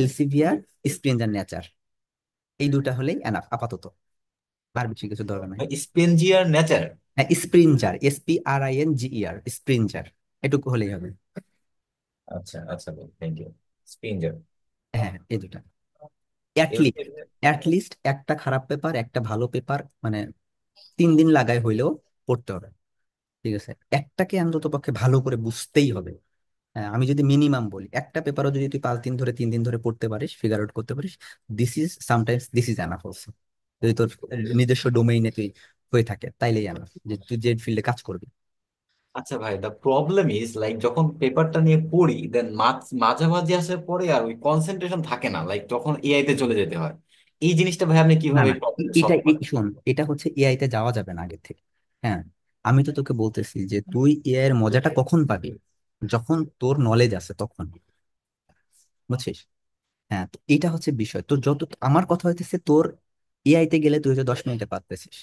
এলসিভিআর, স্প্রিঞ্জার নেচার, এই দুটা হলেই এনাফ আপাতত। আর বেশি কিছু দরকার নাই। স্পেনজিয়ার নেচার। হ্যাঁ, স্প্রিঞ্জার, SPRINGER, স্প্রিঞ্জার, এটুকু হলেই হবে। আচ্ছা আচ্ছা ভাই, থ্যাংক ইউ। স্পেনজিয়ার। হ্যাঁ, এই দুটা। অ্যাটলিস্ট অ্যাটলিস্ট একটা খারাপ পেপার একটা ভালো পেপার, মানে 3 দিন লাগায় হইলেও পড়তে হবে। ঠিক আছে, একটাকে অন্তত পক্ষে ভালো করে বুঝতেই হবে। হ্যাঁ, আমি যদি মিনিমাম বলি, একটা পেপারও যদি তুই 5 দিন ধরে 3 দিন ধরে পড়তে পারিস, ফিগার আউট করতে পারিস, দিস ইজ এনাফ অলসো। যদি তোর নিজস্ব ডোমেইনে তুই হয়ে থাকে তাইলেই এনাফ, যে তুই যে ফিল্ডে কাজ করবি। আচ্ছা ভাই, দ্য প্রবলেম ইজ লাইক যখন পেপারটা নিয়ে পড়ি দেন মাঝামাঝি আসার পরে আর ওই কনসেন্ট্রেশন থাকে না, লাইক তখন এআই তে চলে যেতে হয়। এই জিনিসটা ভাই আপনি না কিভাবে না, প্রবলেম এটা সলভ করেন? শোন, এটা হচ্ছে এআই তে যাওয়া যাবে না আগে থেকে। হ্যাঁ, আমি তো তোকে বলতেছি যে তুই এআই এর মজাটা কখন পাবি, যখন তোর নলেজ আছে তখন, বুঝছিস? হ্যাঁ, তো এটা হচ্ছে বিষয়। তোর যত, আমার কথা হইতেছে তোর এআই তে গেলে তুই হয়তো 10 মিনিটে পারতেছিস,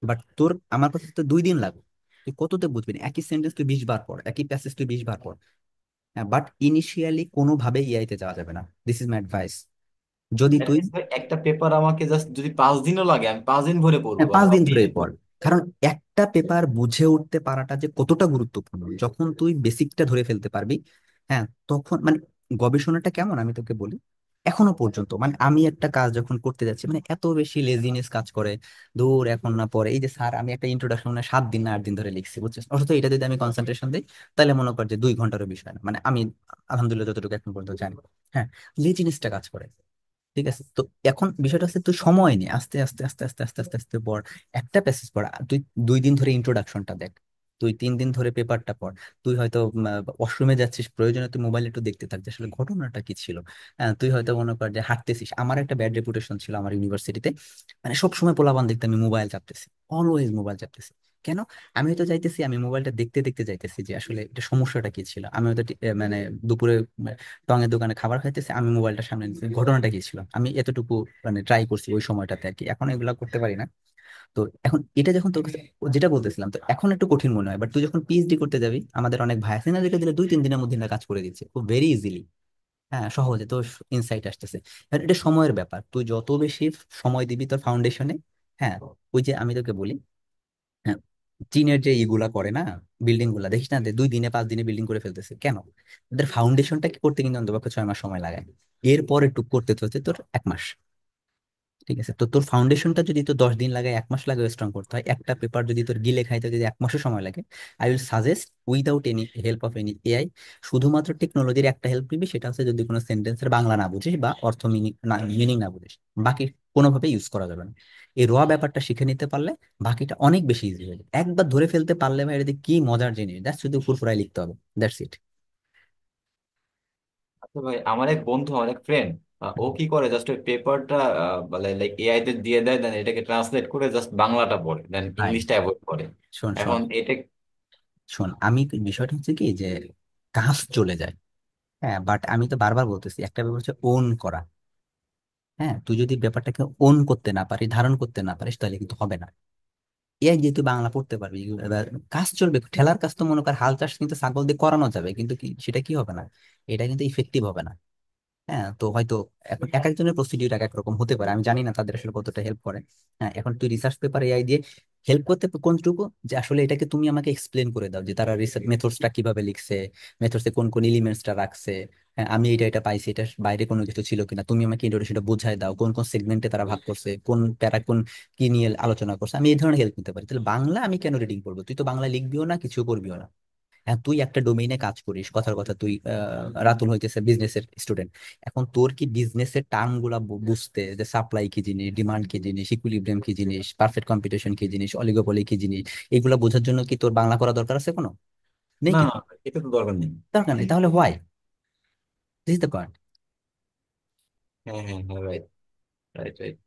বাট তোর, আমার কথা হচ্ছে 2 দিন লাগবে। তুই কততে বুঝবি না? একই সেন্টেন্স তুই 20 বার পড়, একই প্যাসেজ তুই 20 বার পড়। হ্যাঁ, বাট ইনিশিয়ালি কোনোভাবে এআই তে যাওয়া যাবে না। This is my advice. যদি তুই, At least ভাই একটা পেপার আমাকে জাস্ট যদি 5 দিনও লাগে আমি 5 দিন ভরে পড়বো, হ্যাঁ, বা 5 দিন ধরে সপ্তাহে পড়। পড়বো। কারণ একটা পেপার বুঝে উঠতে পারাটা যে কতটা গুরুত্বপূর্ণ, যখন তুই বেসিকটা ধরে ফেলতে পারবি, হ্যাঁ, তখন মানে গবেষণাটা কেমন আমি তোকে বলি। এখনো পর্যন্ত মানে আমি একটা কাজ যখন করতে যাচ্ছি, মানে এত বেশি লেজিনেস কাজ করে, দূর এখন না পরে। এই যে স্যার, আমি একটা ইন্ট্রোডাকশন 7 দিন না 8 দিন ধরে লিখছি, বুঝছিস? অথচ এটা যদি আমি কনসেন্ট্রেশন দিই, তাহলে মনে কর যে 2 ঘন্টারও বিষয় না, মানে আমি আলহামদুলিল্লাহ যতটুকু এখন পর্যন্ত জানি। হ্যাঁ, লেজিনেসটা কাজ করে। ঠিক আছে, তো এখন বিষয়টা হচ্ছে তুই সময় নে, আস্তে আস্তে আস্তে আস্তে আস্তে আস্তে আস্তে পড়। একটা প্যাসেজ পড়া তুই 2 দিন ধরে ইন্ট্রোডাকশনটা দেখ, তুই 3 দিন ধরে পেপারটা পড়। তুই হয়তো ওয়াশরুমে যাচ্ছিস, প্রয়োজনে তুই মোবাইল একটু দেখতে থাকছিস, আসলে ঘটনাটা কি ছিল। তুই হয়তো মনে কর যে হাঁটতেছিস, আমার একটা ব্যাড রেপুটেশন ছিল আমার ইউনিভার্সিটিতে, মানে সবসময় পোলাপান দেখতে আমি মোবাইল চাপতেছি, অলওয়েজ মোবাইল চাপতেছি। কেন? আমি হয়তো চাইতেছি, আমি মোবাইলটা দেখতে দেখতে যাইতেছি যে আসলে এটা সমস্যাটা কি ছিল। আমি হয়তো মানে দুপুরে টঙের দোকানে খাবার খাইতেছি, আমি মোবাইলটা সামনে নিয়েছি, ঘটনাটা কি ছিল, আমি এতটুকু মানে ট্রাই করছি ওই সময়টাতে আর কি। এখন এগুলা করতে পারি না। তো এখন এটা যখন তোর কাছে, যেটা বলতেছিলাম, তো এখন একটু কঠিন মনে হয়, বাট তুই যখন পিএইচডি করতে যাবি, আমাদের অনেক ভাই আছে না, যেটা দিলে 2-3 দিনের মধ্যে না কাজ করে দিচ্ছে খুব ভেরি ইজিলি। হ্যাঁ, সহজে তোর ইনসাইট আসতেছে। আর এটা সময়ের ব্যাপার, তুই যত বেশি সময় দিবি তোর ফাউন্ডেশনে। হ্যাঁ, ওই যে আমি তোকে বলি, হ্যাঁ, চীনের যে ইগুলা করে না, বিল্ডিং গুলা দেখিস না যে 2 দিনে 5 দিনে বিল্ডিং করে ফেলতেছে, কেন? ওদের ফাউন্ডেশনটা কি করতে কিন্তু অন্তপক্ষে 6 মাস সময় লাগায়, এরপরে টুক করতে হচ্ছে তোর 1 মাস। ঠিক আছে, তো তোর ফাউন্ডেশনটা যদি তো 10 দিন লাগে, 1 মাস লাগে স্ট্রং করতে হয়, একটা পেপার যদি তোর গিলে খাইতে যদি 1 মাসও সময় লাগে, I will suggest without any help of any AI, শুধুমাত্র টেকনোলজির একটা হেল্প নিবি, সেটা হচ্ছে যদি কোনো সেন্টেন্সের বাংলা না বুঝিস বা অর্থ মিনিং না, মিনিং না বুঝিস, বাকি কোনোভাবে ইউজ করা যাবে না। এই র ব্যাপারটা শিখে নিতে পারলে বাকিটা অনেক বেশি ইজি হয়ে যায়। একবার ধরে ফেলতে পারলে ভাই, এটা কি মজার জিনিস, দ্যাটস, শুধু উপর ফুরাই লিখতে হবে, দ্যাটস ইট। আচ্ছা ভাই, আমার এক বন্ধু, আমার এক ফ্রেন্ড, ও কি করে, জাস্ট ওই পেপারটা বলে লাইক এআই তে দিয়ে দেয়, দেন এটাকে ট্রান্সলেট করে জাস্ট বাংলাটা পড়ে, দেন ভাই ইংলিশটা অ্যাভয়েড করে। শোন শোন এখন এটা শোন, আমি বিষয়টা হচ্ছে কি যে কাজ চলে যায়। হ্যাঁ, বাট আমি তো বারবার বলতেছি, একটা ব্যাপার হচ্ছে ওন করা। হ্যাঁ, তুই যদি ব্যাপারটাকে ওন করতে না পারিস, ধারণ করতে না পারিস, তাহলে কিন্তু হবে না। এআই যেহেতু বাংলা পড়তে পারবি, এবার কাজ চলবে, ঠেলার কাজ তো মনে কর হাল চাষ কিন্তু ছাগল দিয়ে করানো যাবে, কিন্তু কি সেটা কি হবে না, এটা কিন্তু ইফেক্টিভ হবে না। হ্যাঁ, তো হয়তো এখন এক একজনের প্রসিডিউর এক এক রকম হতে পারে, আমি জানি না তাদের আসলে কতটা হেল্প করে। হ্যাঁ, এখন তুই রিসার্চ পেপার এআই দিয়ে হেল্প করতে কোনটুকু, যে আসলে এটাকে তুমি আমাকে এক্সপ্লেন করে দাও যে তারা রিসার্চ মেথডসটা কিভাবে লিখছে, মেথডসে কোন কোন এলিমেন্টসটা রাখছে। হ্যাঁ, আমি এটা এটা পাইছি, এটা বাইরে কোনো কিছু ছিল কিনা, তুমি আমাকে সেটা বোঝায় দাও, কোন কোন সেগমেন্টে তারা ভাগ করছে, কোন প্যারা কোন কি নিয়ে আলোচনা করছে, আমি এই ধরনের হেল্প নিতে পারি। তাহলে বাংলা আমি কেন রিডিং করবো? তুই তো বাংলা লিখবিও না, কিছু করবিও না। হ্যাঁ, তুই একটা ডোমেইনে কাজ করিস, কথার কথা তুই রাতুল হইতেছে বিজনেসের স্টুডেন্ট। এখন তোর কি বিজনেসের টার্ম গুলা বুঝতে, যে সাপ্লাই কি জিনিস, ডিমান্ড কি জিনিস, ইকুইলিব্রিয়াম কি জিনিস, পারফেক্ট কম্পিটিশন কি জিনিস, অলিগোপলি কি জিনিস, এগুলা বোঝার জন্য কি তোর বাংলা করা দরকার আছে কোনো? নেই না, না, কিন্তু। এটা তো দরকার নেই। দরকার নেই, তাহলে why? This is the point. হ্যাঁ, হ্যাঁ, হ্যাঁ, right, right, right.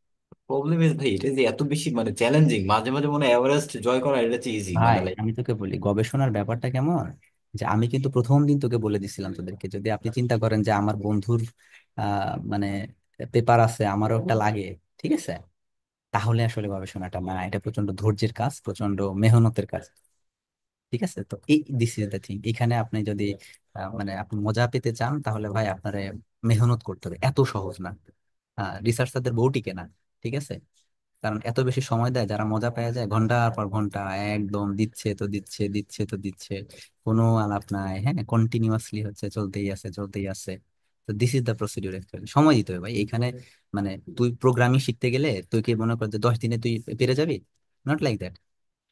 Problem is ভাই, এটা যে এত বেশি মানে চ্যালেঞ্জিং, মাঝে মাঝে মনে হয় এভারেস্ট জয় করা এটা হচ্ছে ইজি, ভাই মানে লাইক। আমি তোকে বলি গবেষণার ব্যাপারটা কেমন, যে আমি কিন্তু প্রথম দিন তোকে বলে দিছিলাম তোদেরকে, যদি আপনি চিন্তা করেন যে আমার বন্ধুর মানে পেপার আছে, আমারও একটা লাগে, ঠিক আছে, তাহলে আসলে গবেষণাটা না, এটা প্রচন্ড ধৈর্যের কাজ, প্রচন্ড মেহনতের কাজ। ঠিক আছে, তো এই দিস ইজ দ্য থিং, এখানে আপনি যদি মানে আপনি মজা পেতে চান, তাহলে ভাই আপনার মেহনত করতে হবে, এত সহজ না। রিসার্চারদের বউ টিকে না। ঠিক আছে, কারণ এত বেশি সময় দেয়, যারা মজা পাওয়া যায় ঘন্টার পর ঘন্টা একদম দিচ্ছে তো দিচ্ছে, দিচ্ছে তো দিচ্ছে, কোনো আলাপ নাই। হ্যাঁ, কন্টিনিউয়াসলি হচ্ছে, চলতেই আছে চলতেই আছে। তো this is the procedure actually, সময় দিতে হবে ভাই এইখানে। মানে তুই প্রোগ্রামিং শিখতে গেলে তুই কি মনে কর যে 10 দিনে তুই পেরে যাবি? Not like that.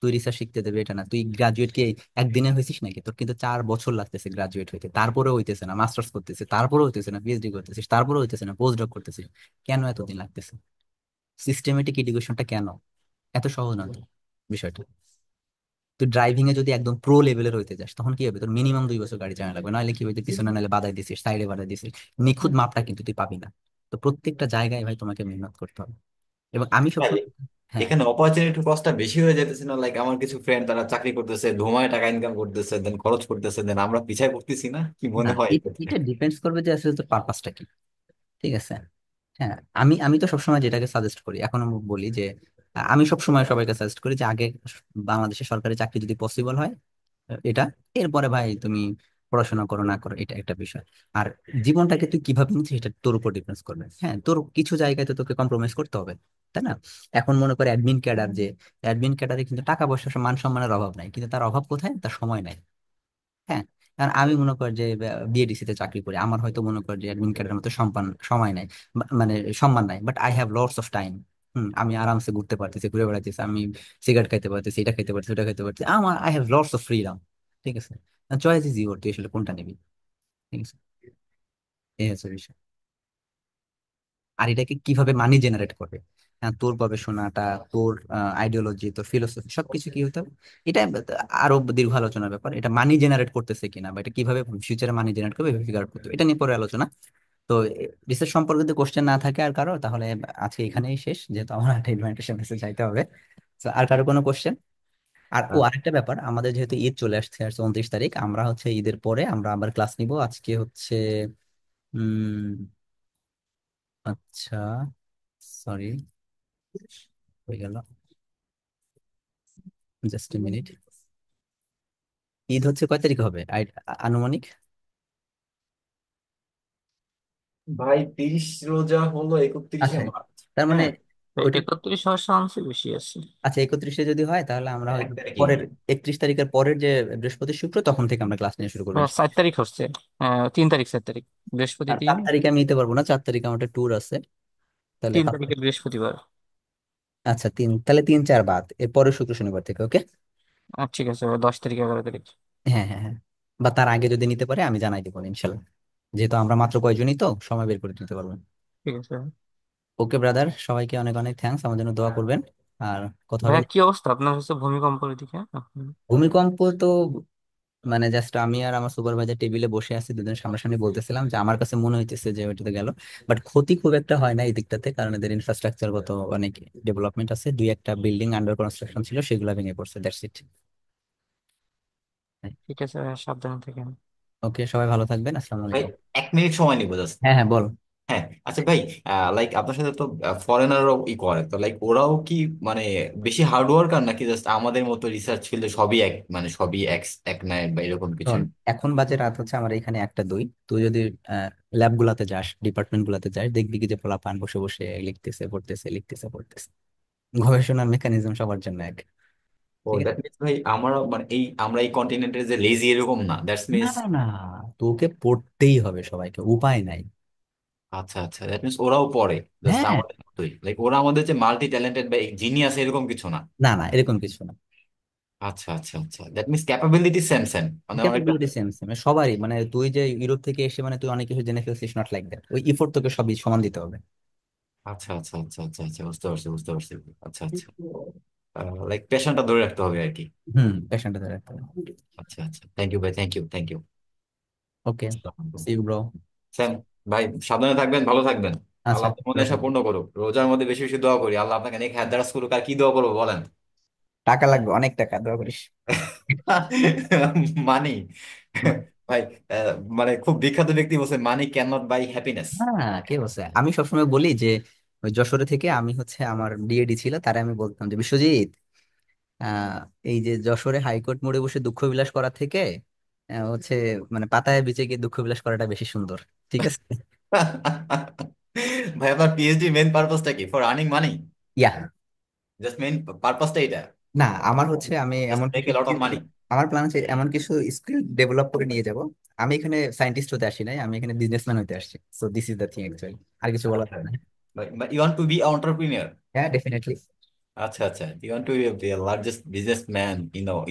তুই রিসার্চ শিখতে দেবে এটা না, তুই গ্রাজুয়েট কি একদিনে হয়েছিস নাকি? তোর কিন্তু 4 বছর লাগতেছে গ্রাজুয়েট হইতে, তারপরে হইতেছে না, মাস্টার্স করতেছে তারপরে হইতেছে না, পিএইচডি করতেছিস তারপরে হইতেছে না, পোস্ট ডক করতেছিস। কেন এতদিন লাগতেছে? সিস্টেমেটিক এডুকেশনটা কেন এত সহজ না তো বিষয়টা? তুই ড্রাইভিং এ যদি একদম প্রো লেভেলের হইতে যাস, তখন কি হবে? তোর মিনিমাম 2 বছর গাড়ি চালানো লাগবে, নাহলে কি হইতে পিছনে নাহলে বাধাই দিছিস, সাইডে বাধাই দিছিস, নিখুঁত মাপটা কিন্তু তুই পাবি না। তো প্রত্যেকটা জায়গায় ভাই তোমাকে মেহনত করতে হবে। এবং আমি ভাই, সবসময়, হ্যাঁ, এখানে অপরচুনিটি কস্টটা বেশি হয়ে যাইতেছে না? লাইক আমার কিছু ফ্রেন্ড তারা চাকরি করতেছে, ধুমায় টাকা ইনকাম করতেছে, দেন খরচ করতেছে, দেন আমরা পিছায় পড়তেছি না, কি না, মনে হয় এক্ষেত্রে? এটা ডিপেন্ডস করবে যে আসলে তোর পারপাসটা কি। ঠিক আছে, হ্যাঁ, আমি তো সবসময় যেটাকে সাজেস্ট করি, এখন আমি বলি যে আমি সবসময় সবাইকে সাজেস্ট করি যে আগে বাংলাদেশের সরকারি চাকরি যদি পসিবল হয়, এটা, এরপরে ভাই তুমি পড়াশোনা করো না করো এটা একটা বিষয়। আর জীবনটাকে তুই কিভাবে নিচ্ছিস এটা তোর উপর ডিপেন্ড করবে। হ্যাঁ, তোর কিছু জায়গায় তো তোকে কম্প্রোমাইজ করতে হবে, তাই না? এখন মনে করে অ্যাডমিন ক্যাডার, যে অ্যাডমিন ক্যাডারে কিন্তু টাকা পয়সা মান সম্মানের অভাব নাই, কিন্তু তার অভাব কোথায়? তার সময় নাই। হ্যাঁ, কারণ আমি মনে করি যে বিএডিসি তে চাকরি করি, আমার হয়তো মনে করি যে অ্যাডমিন ক্যাডারের মতো সময় নাই, মানে সম্মান নাই, but I have lots of time. আমি আরামসে ঘুরতে পারতেছি, ঘুরে বেড়াতেছি, আমি সিগারেট খাইতে পারতেছি, এটা খাইতে পারতেছি, ওটা খাইতে পারতেছি, আমার I have lots of freedom. ঠিক আছে, চয়েস ইজ ইউর, তুই আসলে কোনটা নিবি। ঠিক আছে, এই হচ্ছে বিষয়। আর এটাকে কিভাবে মানি জেনারেট করবে, তোর গবেষণাটা, তোর আইডিওলজি, তোর ফিলোসফি সবকিছু কি হতে হবে, এটা আরো দীর্ঘ আলোচনার ব্যাপার। এটা মানি জেনারেট করতেছে কিনা, বা এটা কিভাবে ফিউচারে মানি জেনারেট করবে ফিগার করতে হবে, এটা নিয়ে পরে আলোচনা। তো রিসার্চ সম্পর্কে যদি কোশ্চেন না থাকে আর কারো, তাহলে আজকে এখানেই শেষ, যেহেতু আমার একটা ইনভাইটেশন মেসেজ চাইতে হবে। তো আর কারো কোনো কোশ্চেন? আর ও, আরেকটা ব্যাপার, আমাদের যেহেতু ঈদ চলে আসছে আর 29 তারিখ, আমরা হচ্ছে ঈদের পরে আমরা আবার ক্লাস নিব। আজকে হচ্ছে আচ্ছা, সরি, হয়ে গেল, জাস্ট এ মিনিট। ঈদ হচ্ছে কয় তারিখ হবে আনুমানিক? ভাই 30 রোজা হলো 31শে আচ্ছা, মার্চ তার মানে হ্যাঁ, ওইটা, 31 হওয়ার চান্স বেশি আছে। আচ্ছা 31-এ যদি হয় তাহলে আমরা এক হয়তো তারিখেই পরের হবে। 31 তারিখের পরের যে বৃহস্পতি শুক্র, তখন থেকে আমরা ক্লাস নিয়ে শুরু করবো। 4 তারিখ হচ্ছে, 3 তারিখ, 4 তারিখ, বৃহস্পতি আর 3। 4 তারিখে আমি নিতে পারবো না, 4 তারিখে আমার একটা ট্যুর আছে। তাহলে 3 তারিখে বৃহস্পতিবার। আচ্ছা তাহলে 3 4 বাদ, এরপরে শুক্র শনিবার থেকে, ওকে। ঠিক আছে, 10 তারিখ, 11 তারিখ। হ্যাঁ হ্যাঁ হ্যাঁ, বা তার আগে যদি নিতে পারে আমি জানাই দেবো ইনশাল্লাহ, যেহেতু আমরা মাত্র কয়জনই, তো সময় বের করে নিতে পারবেন। ঠিক আছে। ওকে ব্রাদার, সবাইকে অনেক অনেক থ্যাঙ্কস, আমার জন্য দোয়া করবেন। আর কথা হবে। ভাইয়া, কি অবস্থা আপনার হচ্ছে ভূমিকম্পের দিকে? ভূমিকম্প তো মানে জাস্ট আমি আর আমার সুপারভাইজার টেবিলে বসে আছি, দুজন সামনাসামনি বলতেছিলাম যে আমার কাছে মনে হইতেছে যে ওইটাতে গেল, বাট ক্ষতি খুব একটা হয় না এই দিকটাতে, কারণ এদের ইনফ্রাস্ট্রাকচার গত অনেক ডেভেলপমেন্ট আছে। দুই একটা বিল্ডিং আন্ডার কনস্ট্রাকশন ছিল, সেগুলো ভেঙে পড়ছে, দ্যাটস ইট। ঠিক আছে ভাইয়া, সাবধানে থাকেন। ওকে, সবাই ভালো থাকবেন, আসসালামু ভাই আলাইকুম। 1 মিনিট সময় নিবো জাস্ট। হ্যাঁ হ্যাঁ, বল। হ্যাঁ আচ্ছা ভাই, লাইক আপনার সাথে তো ফরেনাররাও করে, তো লাইক ওরাও কি মানে বেশি হার্ড ওয়ার্কার নাকি জাস্ট আমাদের মতো রিসার্চ ফিল্ডে সবই এক, মানে সবই এক এক নেয় বা এরকম কিছু? শোন, এখন বাজে রাত হচ্ছে আমার এখানে 1টা 2, তুই যদি ল্যাব গুলাতে যাস, ডিপার্টমেন্ট গুলাতে যাস, দেখবি কি যে পোলাপান বসে বসে লিখতেছে পড়তেছে, লিখতেছে পড়তেছে। গবেষণার মেকানিজম সবার জন্য এক। ও ঠিক দ্যাট আছে। মিনস ভাই আমারও মানে এই আমরা এই কন্টিনেন্টের যে লেজি এরকম না, দ্যাটস না মিনস। না না, তোকে পড়তেই হবে সবাইকে, উপায় নাই। আচ্ছা আচ্ছা, দ্যাট মিনস ওরাও পড়ে জাস্ট হ্যাঁ, আমাদের মতোই, লাইক ওরা আমাদের যে মাল্টি ট্যালেন্টেড বা জিনিয়াস এরকম কিছু না। না না, এরকম কিছু না। আচ্ছা আচ্ছা আচ্ছা, that means capability same same, মানে অনেকটা। ক্যাপাবিলিটি সেম সেম সবারই, মানে তুই যে ইউরোপ থেকে এসে মানে তুই অনেক কিছু জেনে ফেলছিস, নট লাইক দ্যাট, ওই ইফোর্ট তোকে সবই সমান দিতে হবে। আচ্ছা আচ্ছা আচ্ছা আচ্ছা আচ্ছা, বুঝতে পারছি বুঝতে পারছি। আচ্ছা আচ্ছা, লাইক প্যাশনটা ধরে রাখতে হবে আর কি। হুম, পেশেন্টটা ধরে রাখতে হবে। আচ্ছা আচ্ছা, থ্যাংক ইউ ভাই, thank you thank you. Okay, see you bro. Sam ভাই, সাবধানে থাকবেন, ভালো থাকবেন। আল্লাহ আচ্ছা, আপনার মনে ভালো আশা থাকবেন। পূর্ণ করুক, রোজার মধ্যে বেশি বেশি দোয়া করি, আল্লাহ আপনাকে নেক হায়াত দারাজ করুক। আর কি দোয়া করবো বলেন? টাকা লাগবে, অনেক টাকা, দোয়া করিস। মানি, ভাই, আহ, মানে খুব বিখ্যাত ব্যক্তি বলছে money can not by happiness. হ্যাঁ, কে বলছে? আমি সবসময় বলি যে ওই যশোরে থেকে আমি হচ্ছে, আমার ডিএডি ছিল, তারে আমি বলতাম যে বিশ্বজিৎ, আহ এই যে যশোরে হাইকোর্ট মোড়ে বসে দুঃখ বিলাস করা থেকে হচ্ছে মানে পাতায় বেঁচে গিয়ে দুঃখ বিলাস করাটা বেশি সুন্দর। ঠিক আছে। ভাই আপনার পিএইচডি মেন পারপাসটা কি? For earning money? Yeah, just main পারপাসটা এটা? না, আমার হচ্ছে আমি জাস্ট এমন মেক কিছু এ লট অফ স্কিল, মানি? আমার প্ল্যান আছে এমন কিছু স্কিল ডেভেলপ করে নিয়ে যাব। আমি এখানে সায়েন্টিস্ট হতে আসি নাই, আমি এখানে বিজনেসম্যান হতে আসছি। So this is the thing actually, আর কিছু বলার আচ্ছা, থাকে না। You want to be entrepreneur? হ্যাঁ, ডেফিনেটলি। আচ্ছা আচ্ছা, you want to be the largest businessman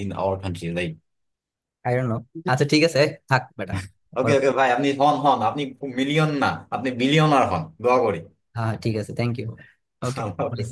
in our country, right? I don't know. আচ্ছা ঠিক আছে, থাক বেটা। ওকে ওকে ভাই, আপনি হন হন, আপনি মিলিয়ন না, আপনি বিলিয়নার হন, দোয়া করি। হ্যাঁ ঠিক আছে, থ্যাংক ইউ। ওকে। আল্লাহ হাফেজ।